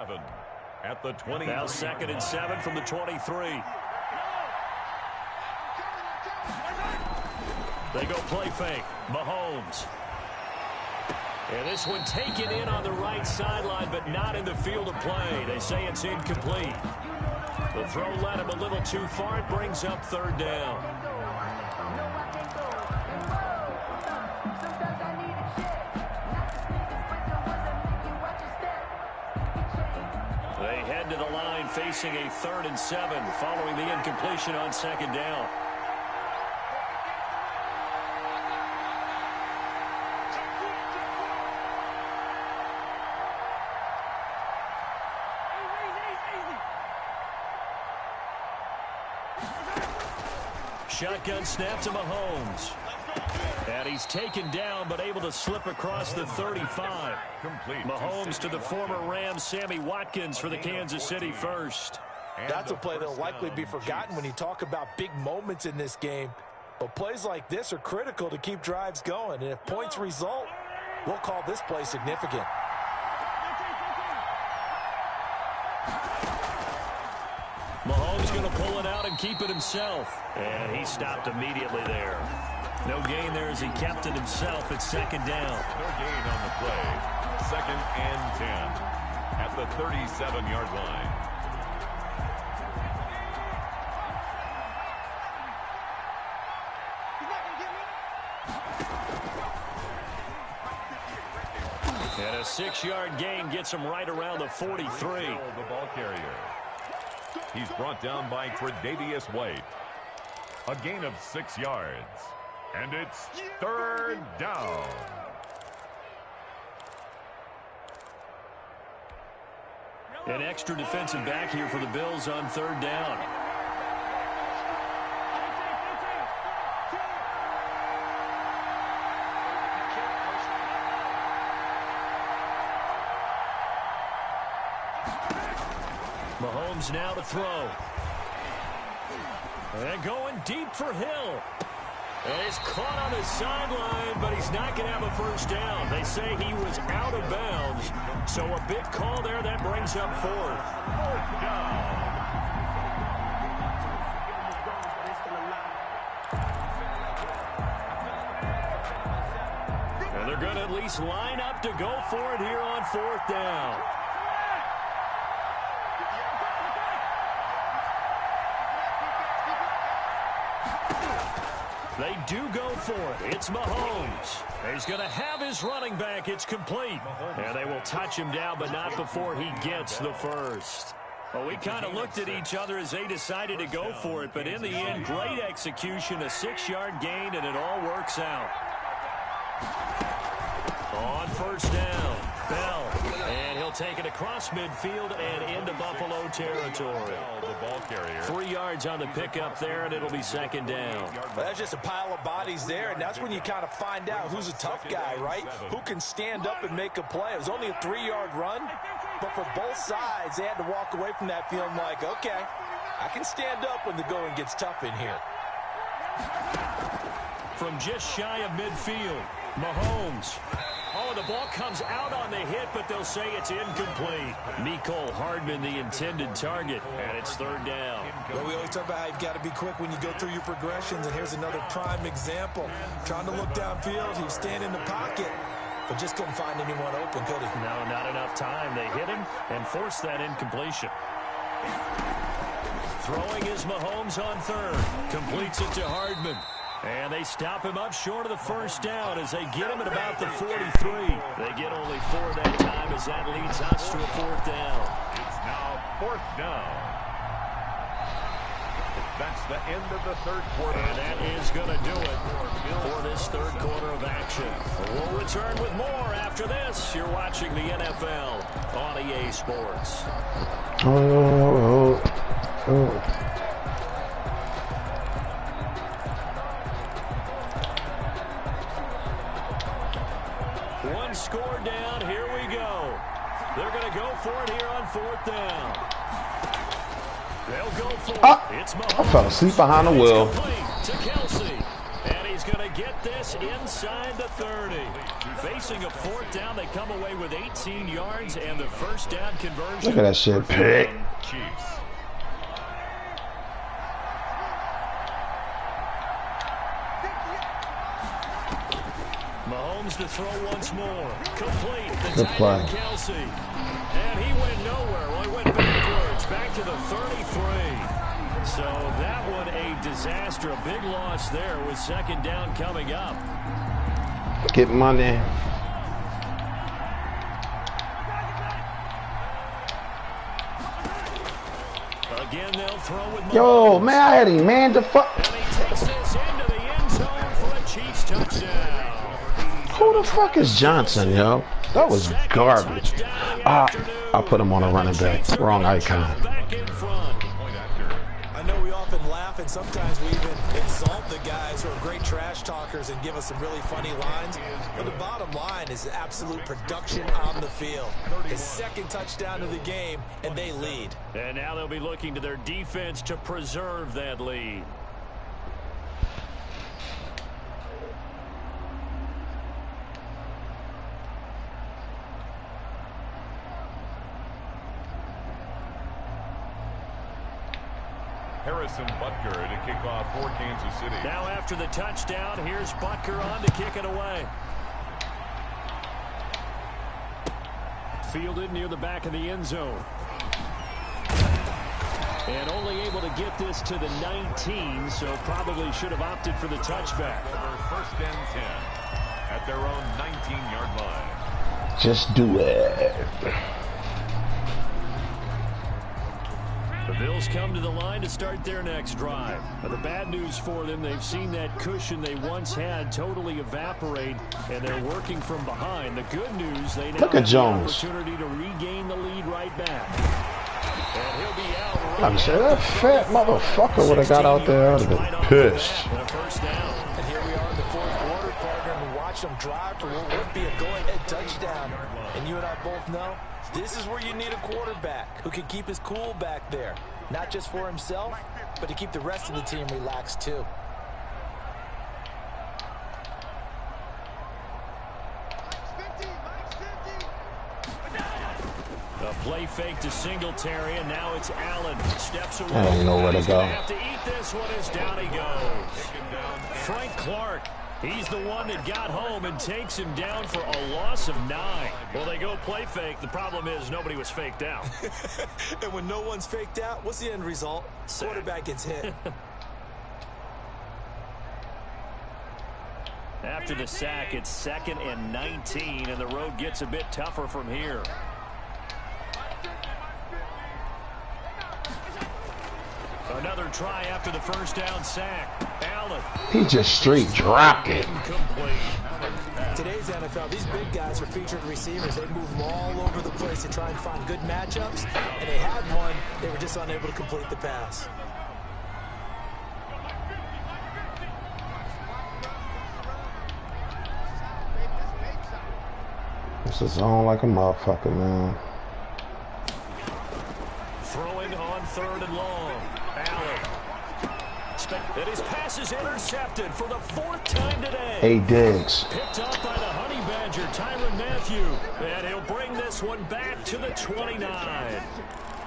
Speaker 2: At the 20.
Speaker 1: Now 2nd and 7 from the 23. They go play fake. Mahomes. And this one taken in on the right sideline, but not in the field of play. They say it's incomplete. The throw led him a little too far. It brings up 3rd down. They head to the line facing a 3rd and 7 following the incompletion on 2nd down. Shotgun snap to Mahomes. And he's taken down, but able to slip across the 35. Mahomes to the former Rams, Sammy Watkins for the Kansas City first.
Speaker 3: That's a play that will likely be forgotten when you talk about big moments in this game. But plays like this are critical to keep drives going. And if points result, we'll call this play significant.
Speaker 1: Mahomes going to pull it out and keep it himself. And he stopped immediately there. No gain there as he kept it himself at second down.
Speaker 2: No gain on the play. 2nd and 10 at the 37-yard line.
Speaker 1: And a 6-yard gain gets him right around the 43.
Speaker 2: The ball carrier. He's brought down by Tre'Davious White. A gain of 6 yards. And it's 3rd down.
Speaker 1: An extra defensive back here for the Bills on 3rd down. Mahomes now to throw. And going deep for Hill. And he's caught on his sideline, but he's not going to have a first down. They say he was out of bounds. So a big call there that brings up 4th.
Speaker 2: 4th down.
Speaker 1: And they're going to at least line up to go for it here on 4th down. They do go for it. It's Mahomes. He's going to have his running back. It's complete. And they will touch him down, but not before he gets the first. Well, we kind of looked at each other as they decided to go for it, but in the end, great execution, a 6-yard gain, and it all works out. On 1st down, Bell. And he'll take it across midfield and into Buffalo territory.
Speaker 2: The ball carrier.
Speaker 1: 3 yards on the pickup there, and it'll be 2nd down.
Speaker 3: Well, that's just a pile of bodies there, and that's when you kind of find out who's a tough guy, right? Who can stand up and make a play. It was only a 3-yard run, but for both sides, they had to walk away from that feeling like, okay, I can stand up when the going gets tough in here.
Speaker 1: From just shy of midfield, Mahomes. Oh, the ball comes out on the hit, but they'll say it's incomplete. Mecole Hardman, the intended target, and it's 3rd down.
Speaker 3: Well, we always talk about how you've got to be quick when you go through your progressions, and here's another prime example. Trying to look downfield, he was standing in the pocket, but just couldn't find anyone open, could he?
Speaker 1: No, not enough time. They hit him and forced that incompletion. Throwing is Mahomes on 3rd. Completes it to Hardman. And they stop him up short of the first down as they get him at about the 43. They get only 4 that time as that leads us to a 4th down.
Speaker 2: It's now 4th down. That's the end of the 3rd quarter.
Speaker 1: And that is going to do it for this 3rd quarter of action. We'll return with more after this. You're watching the NFL on EA Sports. One score down. Here we go. They're going to go for it here on 4th down. They'll go for it. It's Mahomes.
Speaker 4: I fell asleep behind the wheel.
Speaker 1: To Kelsey. And he's going to get this inside the 30. Facing a 4th down, they come away with 18 yards and the first down conversion.
Speaker 4: Look at that shit, pick.
Speaker 2: Chiefs.
Speaker 1: Mahomes to throw once more. Complete.
Speaker 4: Good play.
Speaker 1: Kelsey. And he went nowhere. Well, he went backwards. Back to the 33. So that one a disaster. A big loss there with 2nd down coming up.
Speaker 4: Get money.
Speaker 1: Again, they'll throw with Mahomes.
Speaker 4: Yo, man, I had him, man. The fuck.
Speaker 1: And he takes this into the end zone for a Chiefs touchdown.
Speaker 4: Who the fuck is Johnson, yo? That was garbage. I put him on a running back. Wrong icon.
Speaker 3: I know we often laugh and sometimes we even insult the guys who are great trash talkers and give us some really funny lines. But the bottom line is absolute production on the field. His 2nd touchdown of the game, and they lead.
Speaker 1: And now they'll be looking to their defense to preserve that lead.
Speaker 2: Harrison Butker to kick off for Kansas City.
Speaker 1: Now after the touchdown, here's Butker on to kick it away. Fielded near the back of the end zone. And only able to get this to the 19, so probably should have opted for the touchback.
Speaker 2: First and 10 at their own 19-yard line.
Speaker 4: Just do it.
Speaker 1: The Bills come to the line to start their next drive. But the bad news for them, they've seen that cushion they once had totally evaporate, and they're working from behind. The good news, they now
Speaker 4: Look at
Speaker 1: have
Speaker 4: Jones.
Speaker 1: the opportunity to regain the lead right back. And he'll be out.
Speaker 4: I'm saying that fat motherfucker would have got out there. I would have been pissed.
Speaker 1: And a first down.
Speaker 3: And here we are in the fourth quarter, partner, and we watch them drive for what would be a go-ahead touchdown. And you and I both know this is where you need a quarterback who can keep his cool back there. Not just for himself, but to keep the rest of the team relaxed too.
Speaker 1: A play fake to Singletary, and now it's Allen. Steps away.
Speaker 4: I don't know where to go.
Speaker 1: Have to eat this one as down he goes. Frank Clark. He's the one that got home and takes him down for a loss of 9. Well, they go play fake. The problem is nobody was faked out.
Speaker 3: And when no one's faked out, what's the end result? Quarterback gets hit.
Speaker 1: After the sack, it's 2nd and 19, and the road gets a bit tougher from here. Another try after the first down sack. Allen.
Speaker 4: He just straight dropped it.
Speaker 3: Today's NFL, these big guys are featured receivers. They move them all over the place to try and find good matchups, and they had one. They were just unable to complete the pass.
Speaker 4: This is on like a motherfucker, man.
Speaker 1: Throwing on 3rd and long. Allen. And his pass is intercepted for the 4th time today.
Speaker 4: Hey, Diggs.
Speaker 1: Picked up by the Honey Badger, Tyrann Mathieu. And he'll bring this one back to the 29.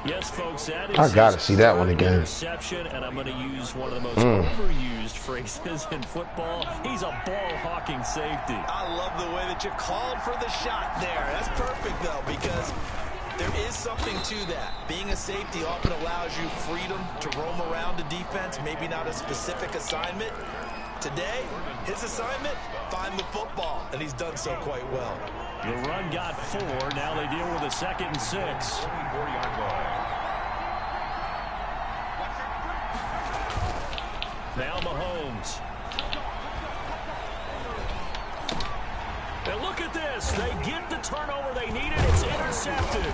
Speaker 1: Yes, folks, that is
Speaker 4: I gotta see that one again.
Speaker 1: Interception, and I'm going to use one of the most overused phrases in football. He's a ball-hawking safety.
Speaker 3: I love the way that you called for the shot there. That's perfect, though, because there is something to that. Being a safety often allows you freedom to roam around the defense, maybe not a specific assignment. Today, his assignment, find the football, and he's done so quite well.
Speaker 1: The run got 4. Now they deal with a 2nd and 6. Now Mahomes. And look at this. They get the turnover they needed. It's intercepted.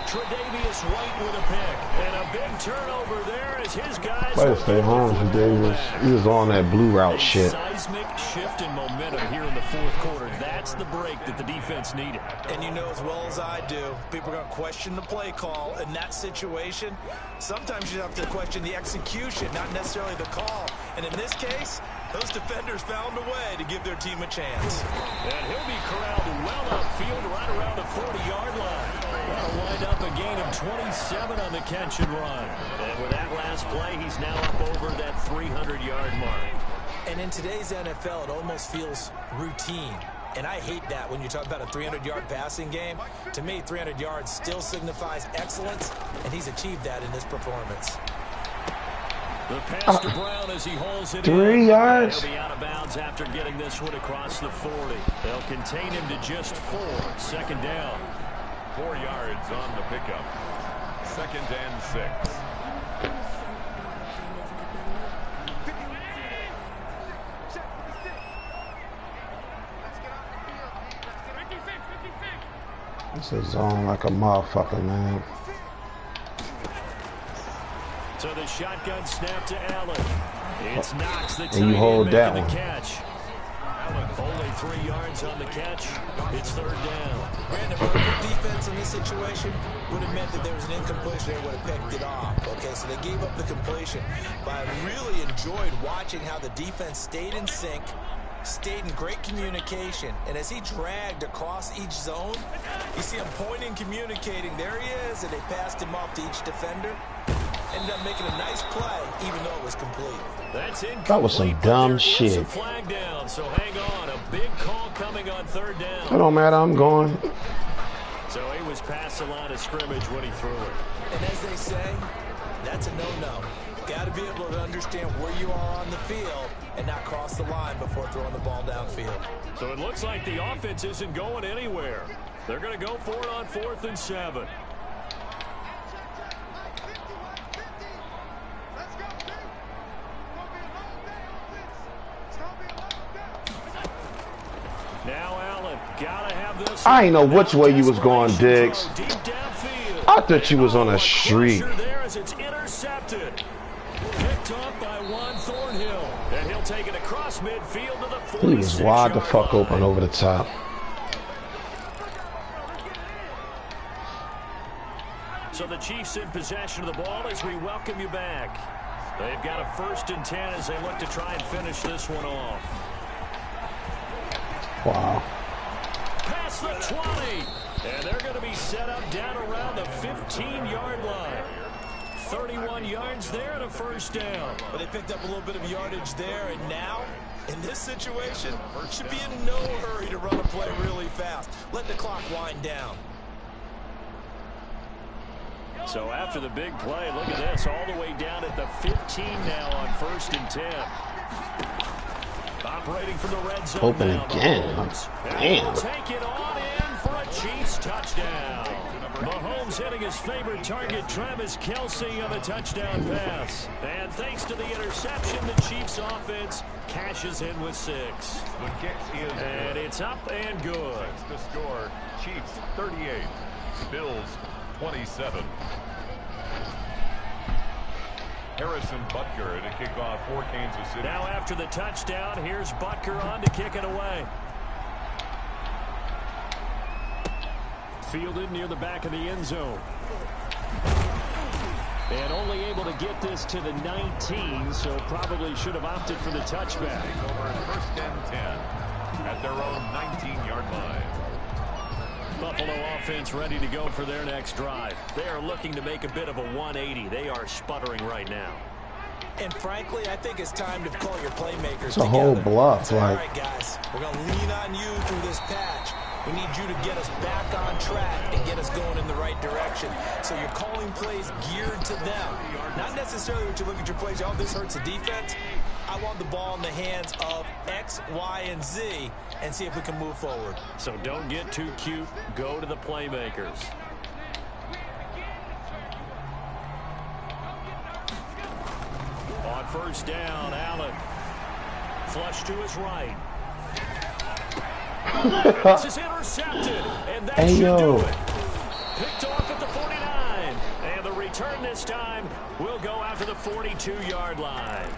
Speaker 1: Tre'Davious White with a pick. And a big turnover there as his guys...
Speaker 4: Better stay home, Tre'Davious. He was on that blue route shit.
Speaker 1: Seismic shift in momentum here in the 4th quarter. That's the break that the defense needed.
Speaker 3: And you know as well as I do, people are going to question the play call in that situation. Sometimes you have to question the execution, not necessarily the call. And in this case, those defenders found a way to give their team a chance.
Speaker 1: And he'll be corralled well upfield right around the 40-yard line. That'll wind up a gain of 27 on the catch and run. And with that last play, he's now up over that 300-yard mark.
Speaker 3: And in today's NFL, it almost feels routine. And I hate that when you talk about a 300-yard passing game. To me, 300 yards still signifies excellence, and he's achieved that in this performance.
Speaker 1: The pass to Brown as he holds it
Speaker 4: 3 yards.
Speaker 1: He'll be out of bounds after getting this one across the 40. They'll contain him to just 4. 2nd down.
Speaker 2: 4 yards on the pickup. 2nd and 6.
Speaker 4: This is on like a motherfucker, man.
Speaker 1: So the shotgun snap to Allen. It's Knox the
Speaker 4: And you hold that one.
Speaker 1: Catch. Only 3 yards on the catch. It's 3rd down.
Speaker 3: Brandon, perfect defense in this situation would have meant that there was an incompletion. They would have picked it off. Okay, so they gave up the completion. But I really enjoyed watching how the defense stayed in sync, stayed in great communication. And as he dragged across each zone, you see him pointing, communicating. There he is, and they passed him off to each defender. ended up making a nice play, even though it was complete.
Speaker 4: That was some dumb shit.
Speaker 1: Flag down, so hang on. A big call coming on third down.
Speaker 4: It don't matter. I'm going.
Speaker 1: So he was past the line of scrimmage when he threw it.
Speaker 3: And as they say, that's a no-no. Got to be able to understand where you are on the field and not cross the line before throwing the ball downfield.
Speaker 1: So it looks like the offense isn't going anywhere. They're going to go for it on 4th and 7. Now Allen, gotta have this.
Speaker 4: I ain't know which way you was going, Diggs. I thought you was on a street.
Speaker 1: There as it's intercepted. Picked off by Juan Thornhill. And he'll take it across midfield to the 46.
Speaker 4: He was wide the fuck open over the top.
Speaker 1: So the Chiefs in possession of the ball as we welcome you back. They've got a 1st and 10 as they look to try and finish this one off.
Speaker 4: Wow.
Speaker 1: Past the 20. And they're going to be set up down around the 15-yard line. 31 yards there and a 1st down.
Speaker 3: But they picked up a little bit of yardage there, and now, in this situation, should be in no hurry to run a play really fast. Let the clock wind down.
Speaker 1: So after the big play, look at this, all the way down at the 15 now on 1st and 10. Operating from the red zone.
Speaker 4: Open
Speaker 1: now,
Speaker 4: again. Damn.
Speaker 1: Take it on in for a Chiefs touchdown. Mahomes hitting his favorite target, Travis Kelce, on a touchdown pass. And thanks to the interception, the Chiefs offense cashes in with 6.
Speaker 2: The kick is
Speaker 1: and it's up and good.
Speaker 2: The score, Chiefs 38, Bills 27. Harrison Butker to kick off for Kansas City.
Speaker 1: Now after the touchdown, here's Butker on to kick it away. Fielded near the back of the end zone. And only able to get this to the 19, so probably should have opted for the touchback.
Speaker 2: Over 1st and 10 at their own 19-yard line.
Speaker 1: Buffalo offense ready to go for their next drive. They are looking to make a bit of a 180. They are sputtering right now.
Speaker 3: And frankly, I think it's time to call your playmakers
Speaker 4: It's a whole bluff.
Speaker 3: All right, guys, we're going to lean on you through this patch. We need you to get us back on track and get us going in the right direction. So you're calling plays geared to them. Not necessarily when you look at your plays, oh, this hurts the defense. I want the ball in the hands of X, Y, and Z and see if we can move forward.
Speaker 1: So don't get too cute. Go to the playmakers. On 1st down, Allen. Flush to his right. This is intercepted, and that should do it. Picked off at the 49, and the return this time will go after the 42-yard line.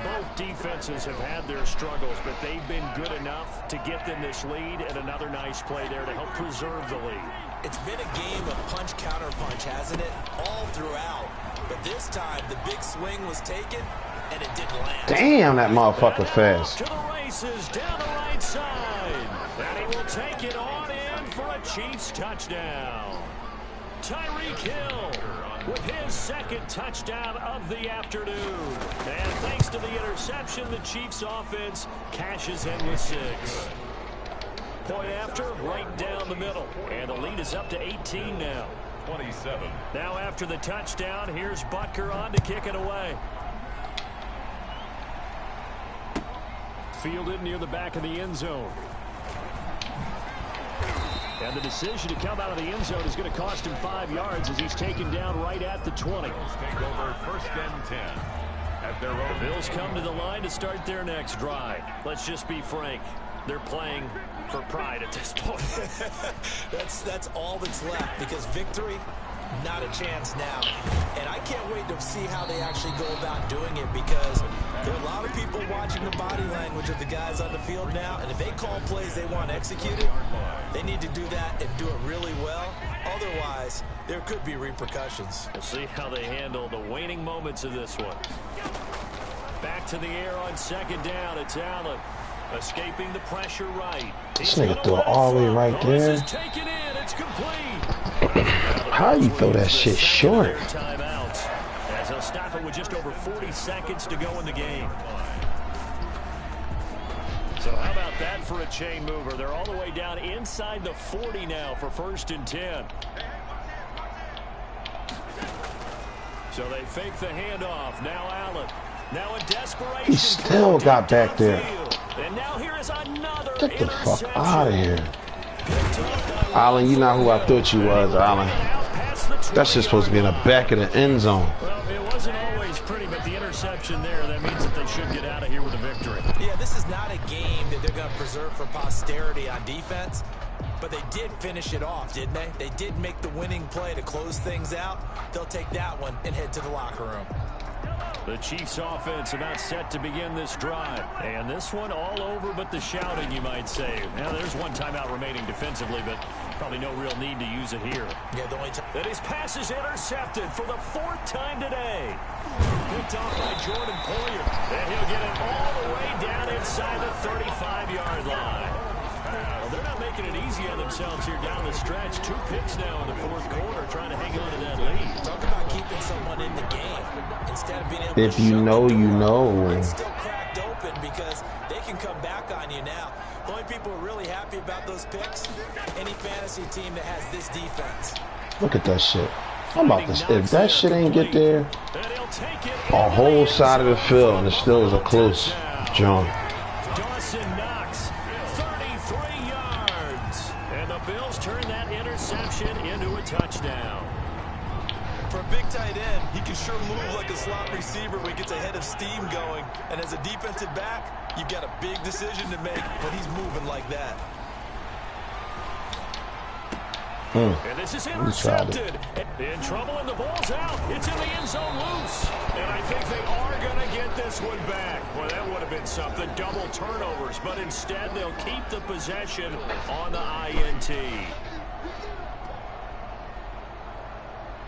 Speaker 1: Both defenses have had their struggles, but they've been good enough to get them this lead, and another nice play there to help preserve the lead.
Speaker 3: It's been a game of punch-counter-punch, hasn't it? All throughout. But this time, the big swing was taken, and it didn't land.
Speaker 4: Damn, that motherfucker fast.
Speaker 1: To the races, down the right side. And he will take it on in for a Chiefs touchdown. Tyreek Hill with his 2nd touchdown of the afternoon. And thanks to the interception, the Chiefs offense cashes in with 6. Point after, right down the middle. And the lead is up to 18 now.
Speaker 2: 27.
Speaker 1: Now after the touchdown, here's Butker on to kick it away. Fielded near the back of the end zone. And the decision to come out of the end zone is going to cost him 5 yards as he's taken down right at the 20.
Speaker 2: Bills take over 1st and 10 at their own.
Speaker 1: The Bills come to the line to start their next drive. Let's just be frank. They're playing for pride at this point.
Speaker 3: That's all that's left, because victory, not a chance now. And I can't wait to see how they actually go about doing it, because there are a lot of people watching the body language of the guys on the field now, and if they call plays they want executed, they need to do that and do it really well. Otherwise, there could be repercussions.
Speaker 1: We'll see how they handle the waning moments of this one. Back to the air on 2nd down. It's Allen. Escaping the pressure right.
Speaker 4: This nigga threw it all the way right there.
Speaker 1: Taken in. It's complete.
Speaker 4: How you throw that shit short?
Speaker 1: Timeout. stop it with just over 40 seconds to go in the game. So how about that for a chain mover? They're all the way down inside the 40 now for 1st and 10. So they fake the handoff. Now Allen. Now in desperation.
Speaker 4: He still got back there.
Speaker 1: And now here is another
Speaker 4: Get the fuck out of here. Allen, you're not who I thought you was, Allen. That's just supposed to be in the back of the end zone.
Speaker 1: Well, it wasn't always pretty, but the interception there, that means that they should get out of here with a victory.
Speaker 3: Yeah, this is not a game that they're going to preserve for posterity on defense, but they did finish it off, didn't they? They did make the winning play to close things out. They'll take that one and head to the locker room.
Speaker 1: The Chiefs offense about set to begin this drive. And this one all over but the shouting, you might say. Now, there's one timeout remaining defensively, but probably no real need to use it here.
Speaker 3: Yeah, the only time.
Speaker 1: That his pass is intercepted for the 4th time today. Picked off by Jordan Poyer. And he'll get it all the way down inside the 35-yard line. Well, they're not making it easy on themselves here down the stretch. 2 picks now in the 4th quarter trying to hang on to that lead.
Speaker 3: Talk about keeping someone in the game instead of being able
Speaker 4: If
Speaker 3: to
Speaker 4: you know, you know.
Speaker 3: it's still cracked open because they can come back on you now. The only people who are really happy about those picks, any fantasy team that has this defense.
Speaker 4: Look at that shit. I'm about to. If that shit ain't get there, a whole side of the field, and it still is a close jump.
Speaker 1: Dawson Knox, 33 yards. And the Bills turn that interception into a touchdown.
Speaker 3: For a big tight end, he can sure move like a slot receiver when he gets a head of steam going. And as a defensive back, you've got a big decision to make when he's moving like that.
Speaker 1: And this is intercepted. In trouble, and the ball's out. It's in the end zone loose. And I think they are going to get this one back. Well, that would have been something. Double turnovers. But instead, they'll keep the possession on the INT.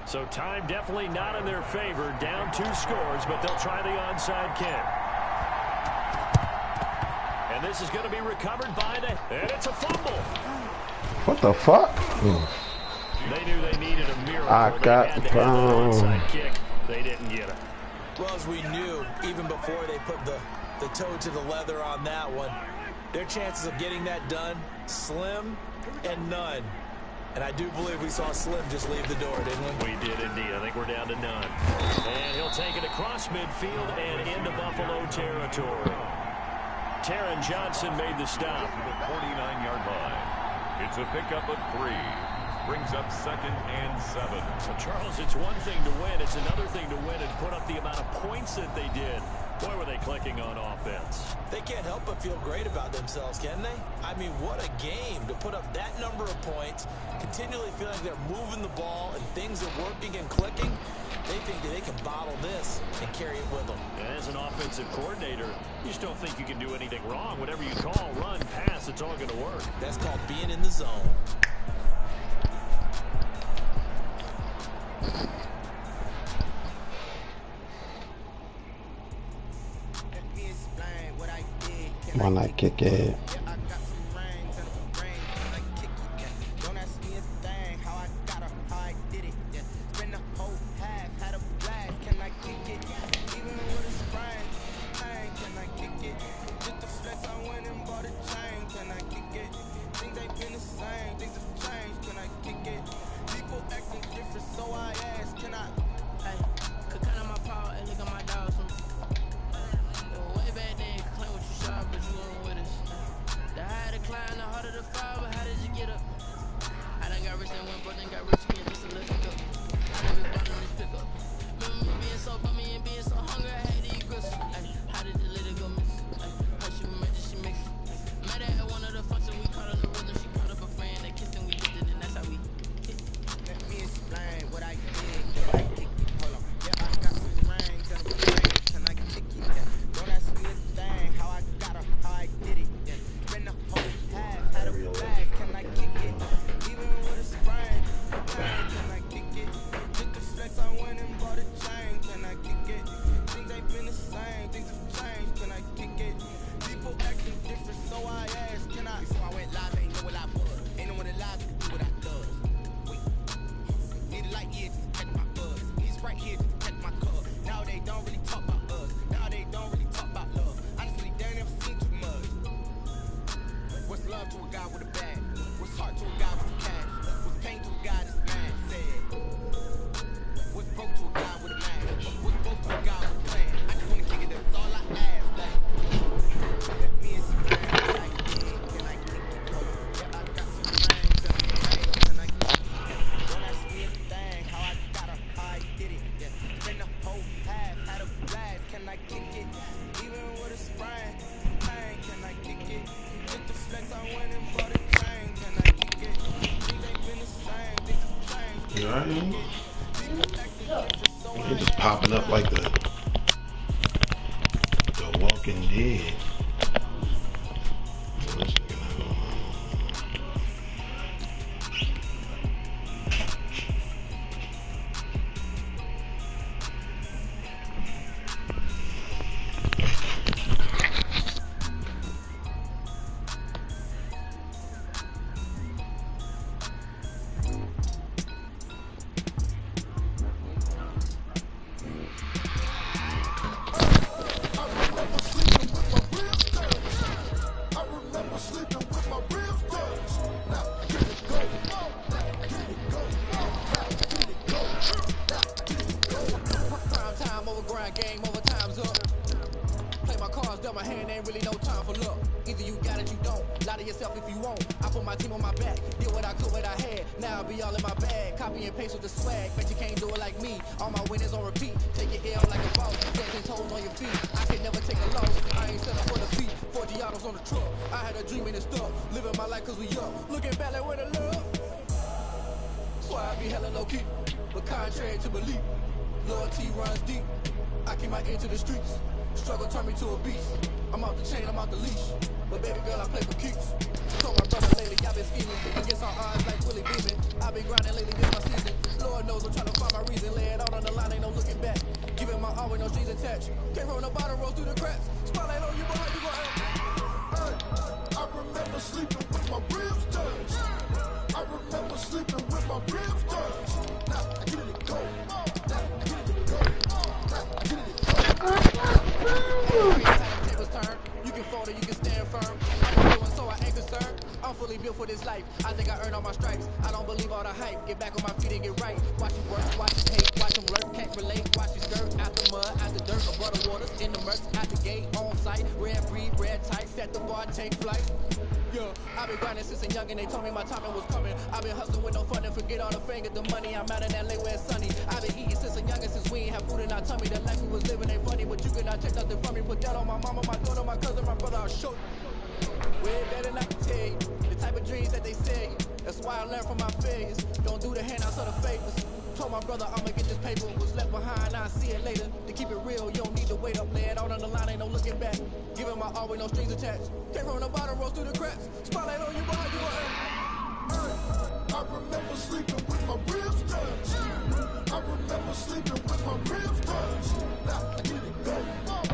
Speaker 1: So time definitely not in their favor. Down 2 scores, but they'll try the onside kick. And this is going to be recovered by the... And it's a fumble.
Speaker 4: What the fuck?
Speaker 1: They knew they needed a miracle.
Speaker 4: I got
Speaker 1: the onside kick. They didn't get it.
Speaker 3: Well, as we knew, even before they put the toe to the leather on that one, their chances of getting that done, slim and none. And I do believe we saw Slim just leave the door, didn't we?
Speaker 1: We did indeed. I think we're down to none. And he'll take it across midfield and into Buffalo territory. Taron Johnson made the stop.
Speaker 2: To the 49-yard line. It's a pickup of 3. Brings up 2nd and 7.
Speaker 1: So, Charles, it's one thing to win. It's another thing to win and put up the amount of points that they did. Boy, were they clicking on offense.
Speaker 3: They can't help but feel great about themselves, can they? I mean, what a game to put up that number of points, continually feeling they're moving the ball and things are working and clicking. They think that they can bottle this and carry it with them.
Speaker 1: And as an offensive coordinator, you just don't think you can do anything wrong. Whatever you call, run, pass, it's all going to work.
Speaker 3: That's called being in the zone.
Speaker 4: Why not kick it? They're just popping up like the Walking Dead.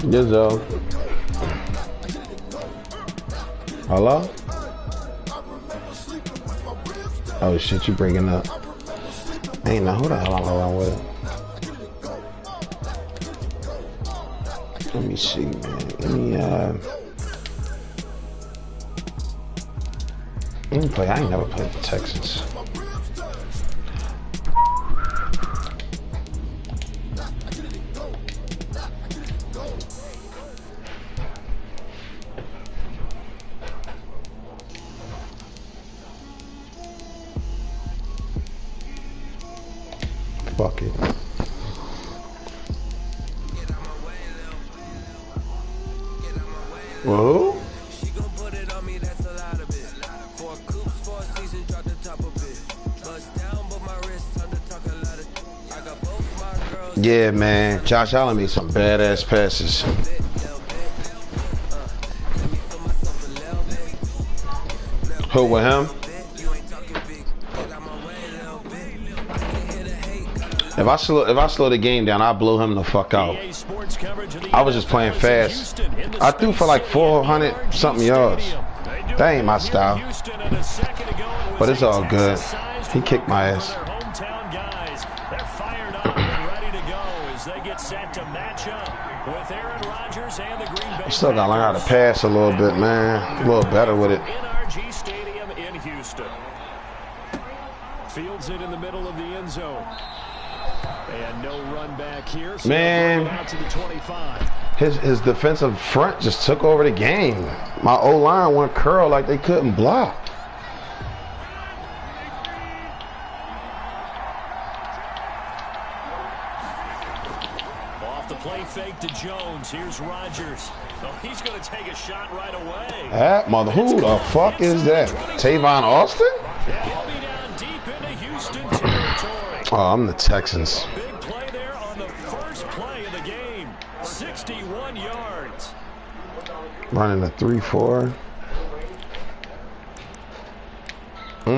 Speaker 4: Gizzo. Hello? Oh shit, you breaking up. I ain't know who the hell I'm around with. Let me see, man. Let me play. I ain't never played the Texans. Fuck it. Whoa.
Speaker 5: She gon' put it on me, that's a lot of it. 4 coops, 4 seasons, drop the top of it. Bust down, but my wrist on the talk a lot of. I got both my girls.
Speaker 4: Yeah, man. Josh Allen made some badass passes. Who with him? If I slow the game down, I blow him the fuck out. I was just playing fast. I threw for like 400 something yards. That ain't my style. But it's all good. He kicked my ass. I still gotta learn how to pass a little bit, man. A little better with it.
Speaker 1: has it in the middle of the end zone. And no run back here. So
Speaker 4: man,
Speaker 1: out to the 25.
Speaker 4: his defensive front just took over the game. My O-line went curl like they couldn't block.
Speaker 1: Off the play fake to Jones. Here's Rodgers. Oh, he's going to take a shot right away.
Speaker 4: That mother, who the fuck is that? Tavon Austin?
Speaker 1: He'll be down deep into Houston territory.
Speaker 4: Oh, I'm the Texans.
Speaker 1: Big play there on the first play of the game. 61 yards.
Speaker 4: Running a 3-4.
Speaker 1: A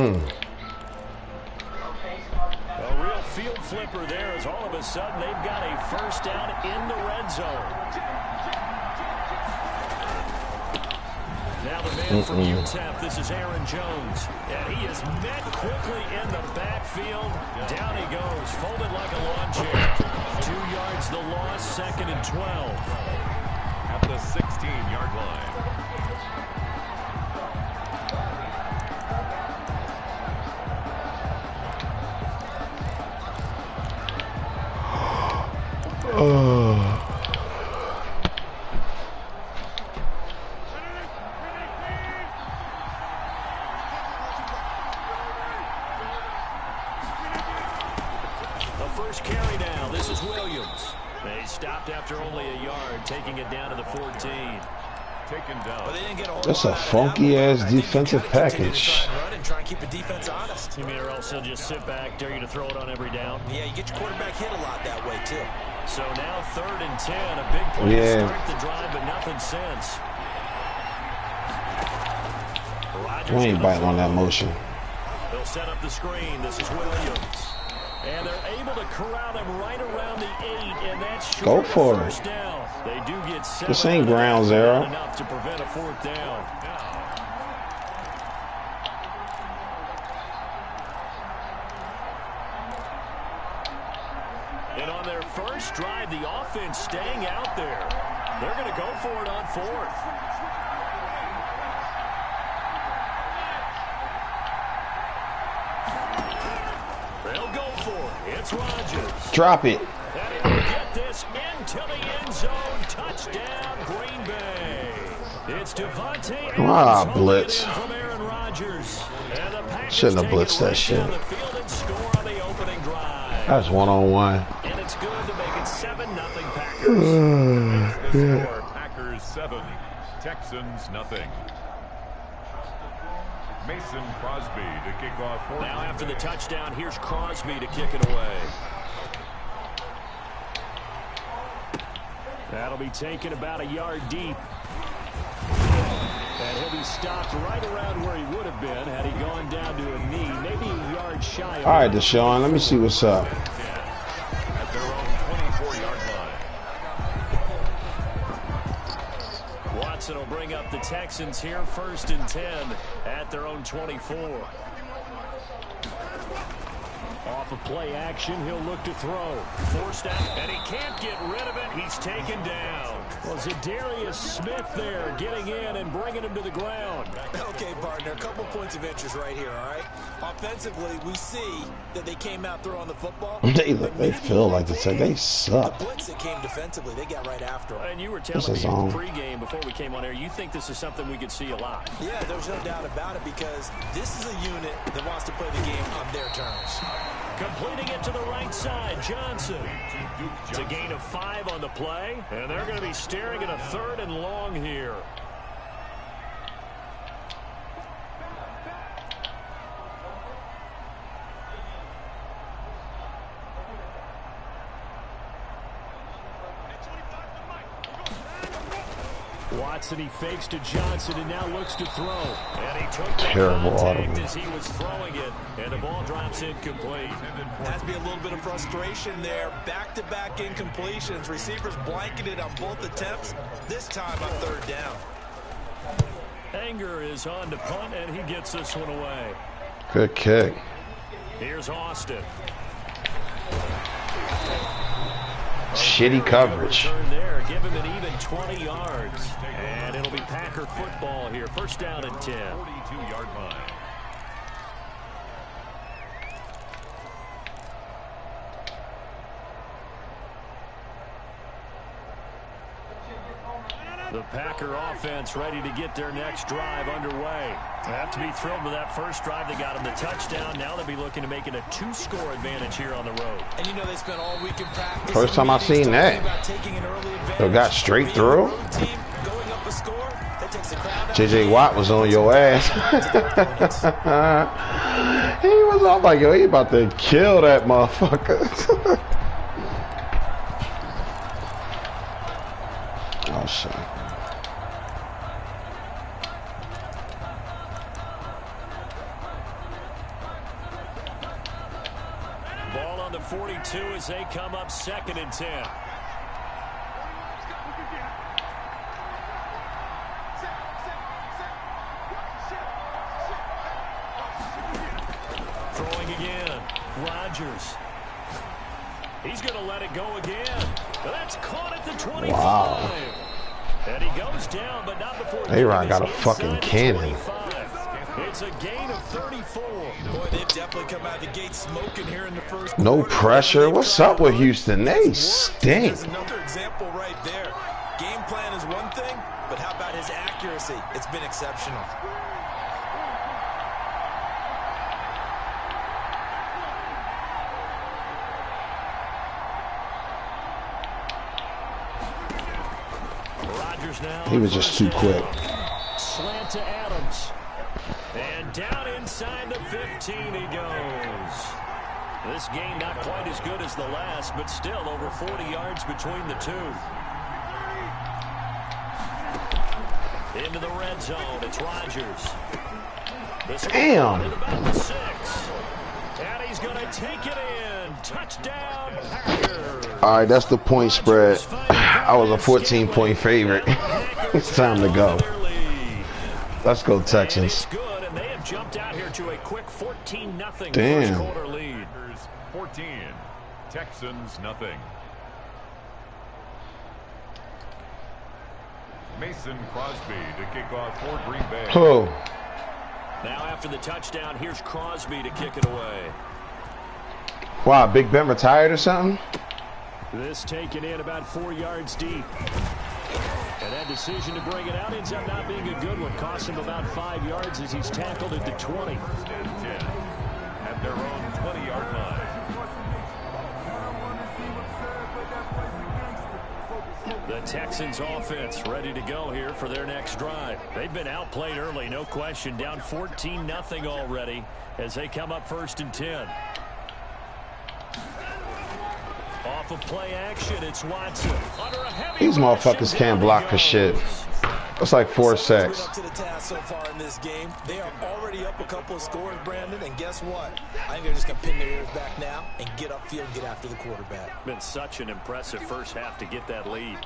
Speaker 1: real field flipper there as all of a sudden they've got a first down in the red zone. Now the man from UTEP, this is Aaron Jones. And he is met quickly in the backfield. Down he goes, folded like a lawn chair. 2 yards the loss, 2nd and 12.
Speaker 2: At the 16-yard line.
Speaker 1: The first carry now. This is Williams. They stopped after only a yard, taking it down to the 14.
Speaker 2: Taken down.
Speaker 4: That's a funky ass defensive package.
Speaker 3: Try and keep the defense honest.
Speaker 1: You mean or else he'll just sit back, dare you to throw it on every down?
Speaker 3: Yeah, you get your quarterback hit a lot that way too.
Speaker 1: So now 3rd and 10, a big play to start the drive, but nothing since.
Speaker 4: We ain't biting on that motion.
Speaker 1: They'll set up the screen. This is Williams. And they're able to corral him right around the 8, and that's short.
Speaker 4: Go for it.
Speaker 1: First down. They do get 7.
Speaker 4: This ain't ground zero.
Speaker 1: Enough to prevent a 4th down. And on their first drive, the offense staying out there. They're going to go for it on 4th. They'll go for it. It's Rodgers.
Speaker 4: Drop it.
Speaker 1: And he'll get this into the end zone. Touchdown, Green Bay. It's Devontae Adams
Speaker 4: blitz.
Speaker 1: from Aaron Rodgers. And the Packers
Speaker 4: Shouldn't have blitzed that shit. That's one-on-one.
Speaker 1: And it's good to make it 7-0 Packers.
Speaker 2: Score, Packers 7, Texans nothing. Mason Crosby to kick off.
Speaker 1: Now after the touchdown, here's Crosby to kick it away. That'll be taken about a yard deep. And he'll be stopped right around where he would have been had he gone down to a knee, maybe a yard shy of.
Speaker 4: All right, Deshaun, let me see what's up.
Speaker 2: At their own 24-yard line.
Speaker 1: Watson will bring up the Texans here, 1st and 10 at their own 24. Off of play action, he'll look to throw. Forced out, and he can't get rid of it. He's taken down. Well, Zadarius Smith there getting in and bringing him to the ground.
Speaker 3: Okay, partner, a couple points of interest right here, all right? Offensively, we see that they came out throwing the football.
Speaker 4: They feel like they suck.
Speaker 3: The blitz that came defensively, they got right after them.
Speaker 1: And you were telling me pregame before we came on air, you think this is something we could see a lot.
Speaker 3: Yeah, there's no doubt about it because this is a unit that wants to play the game on their terms.
Speaker 1: Completing it to the right side, Johnson. It's a gain of 5 on the play, and they're going to be staring at a 3rd and long here. Watson, he fakes to Johnson and now looks to throw. And he took
Speaker 4: terrible audible
Speaker 1: as he was throwing it, and the ball drops incomplete.
Speaker 3: Has to be a little bit of frustration there. Back-to-back incompletions. Receivers blanketed on both attempts. This time on 3rd down.
Speaker 1: Anger is on to punt, and he gets this one away.
Speaker 4: Good kick.
Speaker 1: Here's Austin.
Speaker 4: Shitty coverage.
Speaker 1: There, give him an even 20 yards. And it'll be Packer football here. 1st down and 10.
Speaker 2: 42-yard line.
Speaker 1: The Packer offense ready to get their next drive underway. They have to be thrilled with that first drive. They got them the touchdown. Now they'll be looking to make it a 2-score advantage here on the road.
Speaker 3: And you know they spent all week in practice.
Speaker 4: First time I seen that. They got straight through. JJ Watt was on your ass. He was all like, yo, he about to kill that motherfucker. Oh, shit.
Speaker 1: Ball on the 42 as they come up 2nd and 10. Throwing again. Rodgers. He's going to let it go again. That's caught at the 25.
Speaker 4: Wow.
Speaker 1: And he goes down, but not before
Speaker 4: A-Rod got a fucking cannon.
Speaker 1: It's a gain of 34.
Speaker 3: Boy, they've definitely come out the gate smoking here in the first quarter.
Speaker 4: No pressure. What's up with Houston? They stink.
Speaker 3: There's another example right there. Game plan is one thing, but how about his accuracy? It's been exceptional.
Speaker 4: He was just too quick.
Speaker 1: Slant to Adams. And down inside the 15 he goes. This game not quite as good as the last, but still over 40 yards between the two. Into the red zone, it's Rodgers.
Speaker 4: Damn.
Speaker 1: About the 6. And he's going to take it in. Touchdown, Packers.
Speaker 4: All right, that's the point spread. I was a 14-point favorite. It's time to go. Let's go, Texans.
Speaker 1: Good, and they have jumped out here to a quick 14-0
Speaker 4: Damn.
Speaker 1: first quarter lead.
Speaker 2: 14, Texans nothing. Mason Crosby to kick off for Green Bay.
Speaker 4: Oh.
Speaker 1: Now after the touchdown, here's Crosby to kick it away.
Speaker 4: Wow, Big Ben retired or something?
Speaker 1: This taken in about 4 yards deep. And that decision to bring it out ends up not being a good one. Cost him about 5 yards as he's tackled at the 20.
Speaker 2: At their own 20-yard line.
Speaker 1: The Texans offense ready to go here for their next drive. They've been outplayed early, no question. Down 14-0 already as they come up 1st and 10. Off of play action, it's Watson.
Speaker 4: These motherfuckers can't block for shit. That's like 4 sacks.
Speaker 3: Up to the task so far in this game. They are already up a couple of scores, Brandon, and guess what? I think they're just going to pin their ears back now and get upfield and get after the quarterback.
Speaker 1: Been such an impressive first half to get that lead.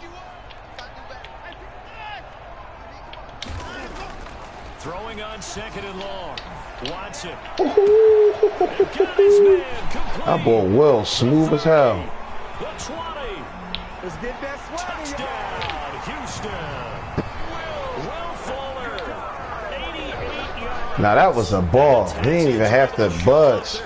Speaker 1: Throwing on 2nd and long. Watson. Got his man complete.
Speaker 4: That boy Will, smooth as hell.
Speaker 1: The 20.
Speaker 6: Let's get that
Speaker 1: Touchdown, Houston. Will Fuller, 88 yards.
Speaker 4: Now that was a ball. He didn't even have to budge.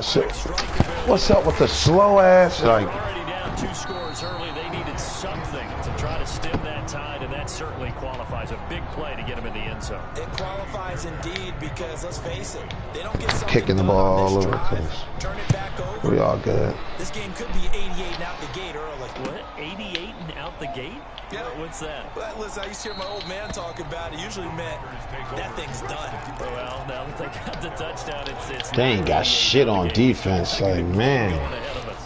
Speaker 4: What's up with the slow ass? Like,
Speaker 1: Already down 2 scores early. They needed something to try to stem that tide, and that certainly qualifies. A big play to get him in the end zone.
Speaker 3: It qualifies indeed because, let's face it, they don't get something
Speaker 4: kicking the ball all over the
Speaker 3: drive,
Speaker 4: place.
Speaker 3: turn it back over.
Speaker 4: We all good.
Speaker 3: This game could be 88 and out the gate early.
Speaker 1: What? 88 and out the gate?
Speaker 3: Yeah.
Speaker 1: What's that?
Speaker 3: Well, listen, I used to hear my old man talk about it. Usually meant that thing's done.
Speaker 1: Well, now that they got the touchdown, it's
Speaker 4: They ain't got shit on defense. Like, man.
Speaker 1: ahead of us.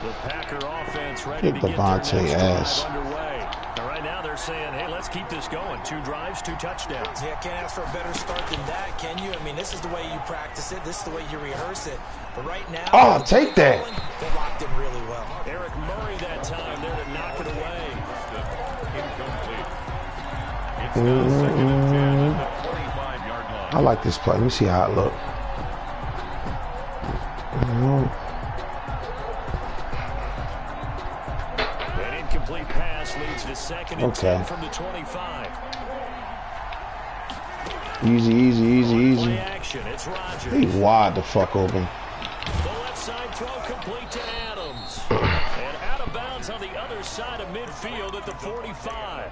Speaker 1: The Packer offense ready
Speaker 4: Kick
Speaker 1: to get
Speaker 4: Devontae
Speaker 1: their next
Speaker 4: ass.
Speaker 1: drive underway. And right now they're saying, hey, let's keep this going. 2 drives, 2 touchdowns.
Speaker 3: Yeah, can't ask for a better start than that, can you? I mean, this is the way you practice it. This is the way you rehearse it. But right now,
Speaker 4: Oh, take that.
Speaker 3: they're locked in really well.
Speaker 1: Eric Murray that time there to knock it away.
Speaker 2: Incomplete. It's
Speaker 4: Mm-hmm.
Speaker 2: now 2nd and 10 at the 45-yard line.
Speaker 4: I like this play. Let me see how it look.
Speaker 1: An incomplete pass leads to 2nd and 10 from the 25.
Speaker 4: Easy, easy, easy,
Speaker 1: Play
Speaker 4: easy.
Speaker 1: action, it's Rodgers.
Speaker 4: He wide the fuck open.
Speaker 1: The left outside throw complete to Adams. And out of bounds on the other side of midfield at the 45.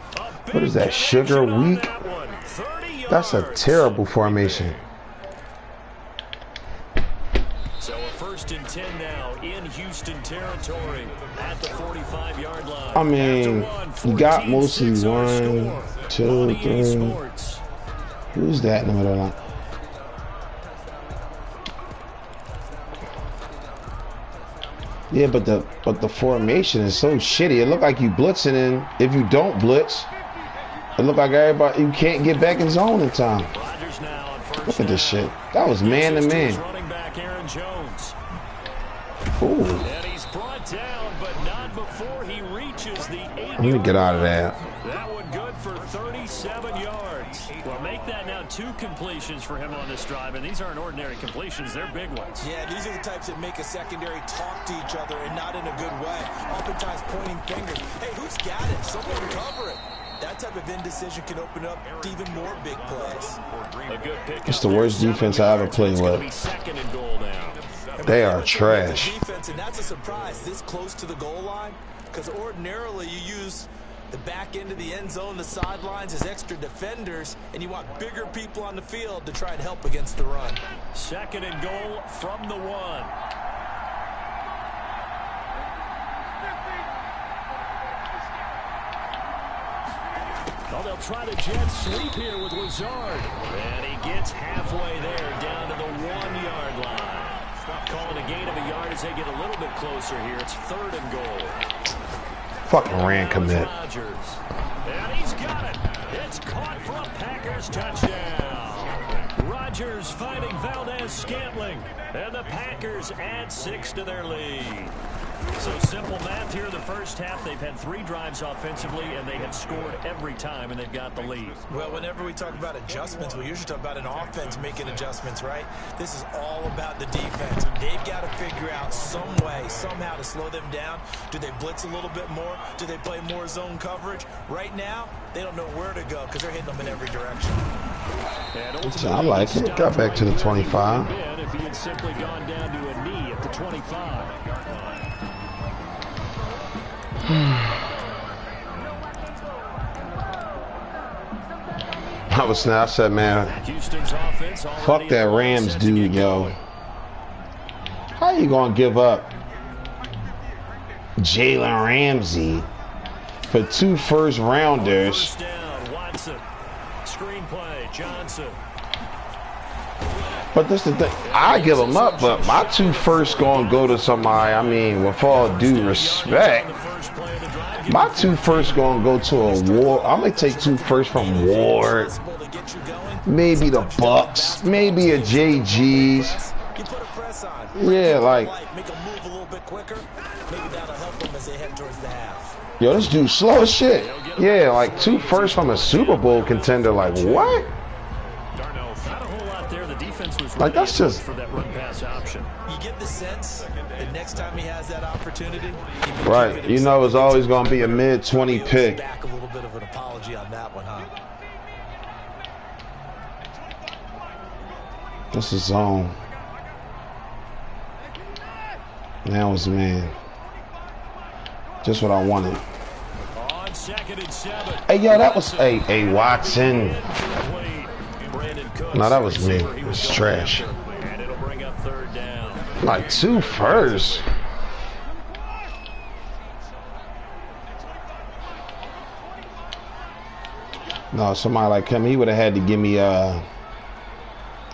Speaker 4: What is that, sugar weak? That's a terrible formation.
Speaker 1: So a 1st and 10 now in Houston territory at the 45-yard line.
Speaker 4: I mean, you got mostly 1, 2, 3. Who's that in the middle of the line? Yeah, but the formation is so shitty. It look like you blitzing, and if you don't blitz, it look like everybody, you can't get back in zone in time. Look at this shit. That was man to man. Ooh.
Speaker 1: And he's brought down, but not before he reaches the 8.
Speaker 4: Let me get out of that.
Speaker 1: That one good for 37 yards. Well, make that now 2 completions for him on this drive, and these aren't ordinary completions. They're big ones.
Speaker 3: Yeah, these are the types that make a secondary talk to each other, and not in a good way. Oftentimes pointing fingers. Hey, who's got it? Someone cover it. That type of indecision can open up to even more big plays.
Speaker 4: It's the worst defense I ever played with. They are trash.
Speaker 3: Defense, and that's a surprise this close to the goal line, because ordinarily you use the back end of the end zone, the sidelines as extra defenders, and you want bigger people on the field to try and help against the run.
Speaker 1: 2nd and goal from the 1. Well, they'll try the jet sweep here with Lazard. And he gets halfway there, down to the 1-yard line. Calling a gain of a yard as they get a little bit closer here. It's 3rd and goal.
Speaker 4: Fucking ran commit.
Speaker 1: And he's got it. It's caught for a Packers touchdown. Rodgers finding Valdez-Scantling. And the Packers add 6 to their lead. So simple math here in the first half. They've had 3 drives offensively, and they have scored every time, and they've got the lead.
Speaker 3: Well, whenever we talk about adjustments, we usually talk about an offense making adjustments, right? This is all about the defense. They've got to figure out some way, somehow to slow them down. Do they blitz a little bit more? Do they play more zone coverage? Right now, they don't know where to go because they're hitting them in every direction.
Speaker 4: I like it. Got back to the 25.
Speaker 1: If he had simply gone down to a knee at the 25.
Speaker 4: I said, man, fuck that Rams dude, yo. How you gonna give up Jalen Ramsey for 2 first-rounders? But this is the thing. I give them up, but my 2 first gonna go to somebody. I mean, with all due respect, my 2 first gonna go to a Ward. I'm gonna take 2 first from Ward. Maybe the Bucks. Maybe a JG's. Yeah, like. Yo, this dude slow as shit. Yeah, like 2 first from a Super Bowl contender. Like what? Like that's just.
Speaker 3: For that run pass option. You get the sense that next time he has that opportunity,
Speaker 4: right? You know, it's always gonna be a mid-20 pick.
Speaker 3: Back a little bit of an apology on that one, huh?
Speaker 4: This is zone. Now it's man. Just what I wanted.
Speaker 1: On 2nd and 7.
Speaker 4: Hey, yo, that was a Watson. No, that was me. It's trash.
Speaker 1: And it'll bring up 3rd down.
Speaker 4: Like 2 first. No, somebody like him, he would have had to give me at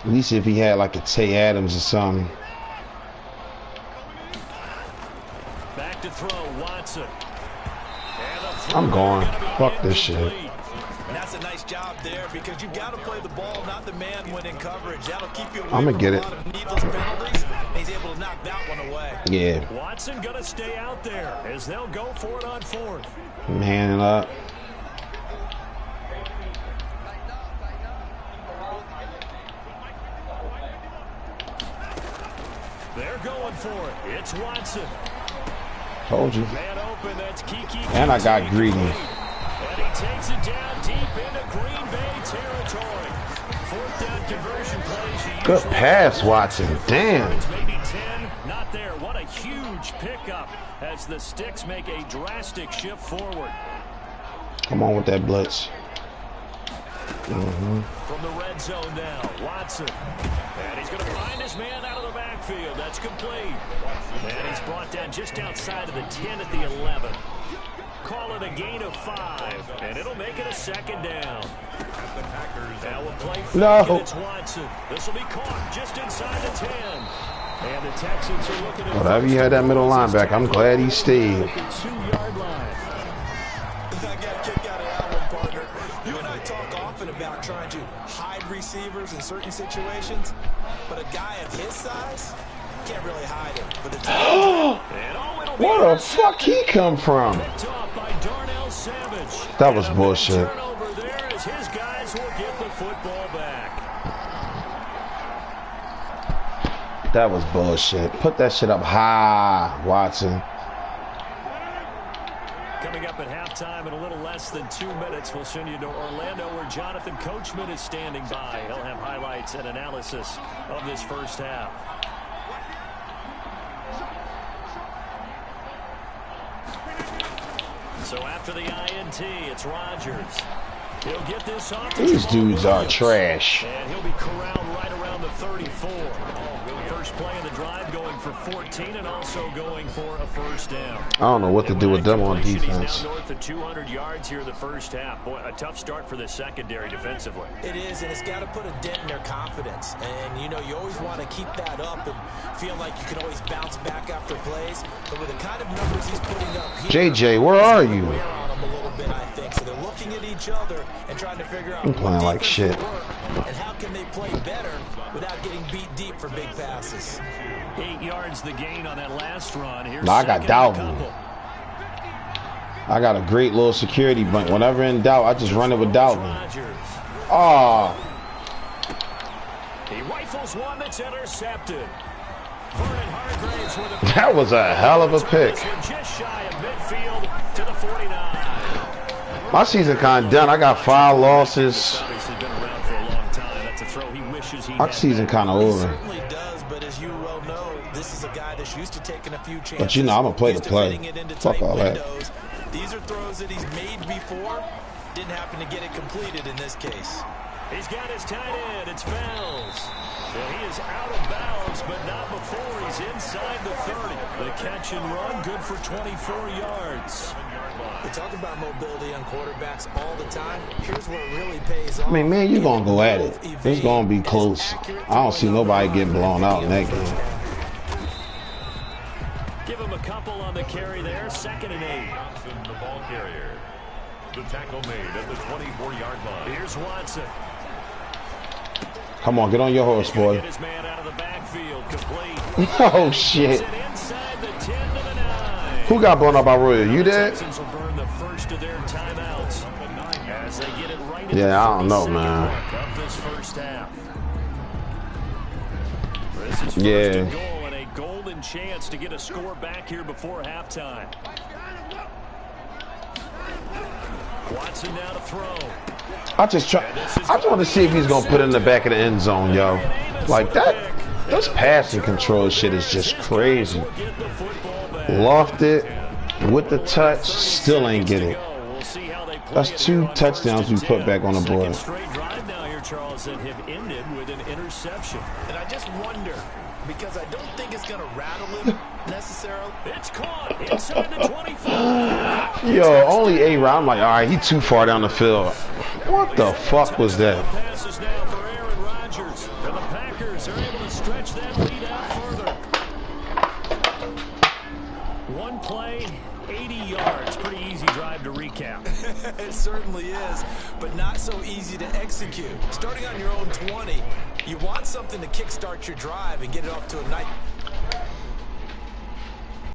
Speaker 4: least if he had like a Tay Adams or something.
Speaker 1: Back to throw, Watson.
Speaker 4: I'm gone. Fuck this shit.
Speaker 3: And that's a nice job there because you've got to play the ball, not the man when in coverage. That'll keep you away
Speaker 4: I'm gonna get
Speaker 3: from
Speaker 4: it.
Speaker 3: a lot of needless penalties. And he's able to knock that one away.
Speaker 4: Yeah.
Speaker 1: Watson gonna stay out there as they'll go for it on 4th.
Speaker 4: Man up.
Speaker 1: They're going for it. It's Watson.
Speaker 4: Told you.
Speaker 1: Man open, that's Kiki.
Speaker 4: And I got greedy.
Speaker 1: And he takes it down deep into Green Bay territory. 4th down conversion plays.
Speaker 4: Good pass, Watson. Damn.
Speaker 1: Maybe 10, not there. pickup as the sticks make a drastic shift forward.
Speaker 4: Come on with that blitz.
Speaker 1: From the red zone now, Watson. And he's going to find his man out of the backfield. That's complete. And he's brought down just outside of the 10 at the 11. Call it a gain of 5, and it'll make it a second down. Now we'll play fake, and it's Watson. This will be caught just inside the 10. And the Texans are looking at
Speaker 4: whatever you had that middle linebacker, I'm glad he stayed.
Speaker 3: I got a kick out of that one, partner. You and I talk often about trying to hide receivers in certain situations, but a guy of his size can't really hide him. But it's
Speaker 4: where the fuck he come from? That was bullshit.
Speaker 1: His guys will get the football back.
Speaker 4: That was bullshit. Put that shit up high, Watson.
Speaker 1: Coming up at halftime in a little less than 2 minutes, we'll send you to Orlando where Jonathan Coachman is standing by. He'll have highlights and analysis of this first half. So after the INT, it's Rodgers. He'll get this off.
Speaker 4: These dudes are trash.
Speaker 1: And he'll be corralled right around the 34. First play of the drive going for 14 and also going for a first down.
Speaker 4: I don't know what to do with them on defense.
Speaker 1: He's now north of 200 yards here in the first half. Boy, a tough start for the secondary defensively.
Speaker 3: It is, and it's got to put a dent in their confidence. And, you know, you always want to keep that up and feel like you can always bounce back after plays. But with the kind of numbers he's putting up here,
Speaker 4: JJ, where are you?
Speaker 3: So they're looking at each other and trying to figure out
Speaker 4: I'm playing like shit.
Speaker 3: And how can they play better without getting beat deep for big passes.
Speaker 1: 8 yards the gain on that last run. Here's
Speaker 4: I got Dalvin. I got a great little security blank. Whenever in doubt, I just run it with Dalvin. Oh.
Speaker 1: He rifles one that's intercepted.
Speaker 4: That was a hell of a pick.
Speaker 1: Just shy of midfield to the 49.
Speaker 4: My season kind of done. I got 5 losses. My season kind of over. But you know, I'm gonna play the play. Fuck all that.
Speaker 3: These are throws that he's made before. Didn't happen to get it completed in this case.
Speaker 1: He's got his tight end. It's Fells. Well, he is out of bounds, but not before he's inside the 30. The catch and run, good for 24 yards.
Speaker 3: We talk about mobility on quarterbacks all the time. Here's where it really pays off.
Speaker 4: I mean, man, you're going to go at it. It's going to be close. I don't see nobody getting blown out in that game.
Speaker 1: Give him a couple on the carry there. 2nd and 8.
Speaker 2: Johnson, the ball carrier. The tackle made at the 24-yard line.
Speaker 1: Here's Watson.
Speaker 4: Come on, get on your horse, boy.
Speaker 1: Get his man out of the backfield, complete.
Speaker 4: Oh, shit. Who got blown up by Royal? You did? Yeah, I don't know, man. Yeah.
Speaker 1: And a golden chance to get a score back here before halftime. Watson now to throw.
Speaker 4: I just want to see if he's gonna put it in the back of the end zone, yo. Like that. This passing control shit is just crazy. Lofted with the touch, still ain't get it. That's 2 touchdowns we put back on the board.
Speaker 1: Straight drive now here, Charles, that have ended with an interception.
Speaker 3: And I just wonder, because I don't think it's going to rattle him necessarily.
Speaker 1: It's caught inside the 25.
Speaker 4: Yo, only A-Rod. I'm like, all right, he too far down the field. What the fuck was that?
Speaker 1: Passes now for Aaron Rodgers. And the Packers are able to stretch that lead out further. One play, 80 yards. Pretty easy drive to recap.
Speaker 3: It certainly is, but not so easy to execute. Starting on your own 20, you want something to kickstart your drive and get it off to a nice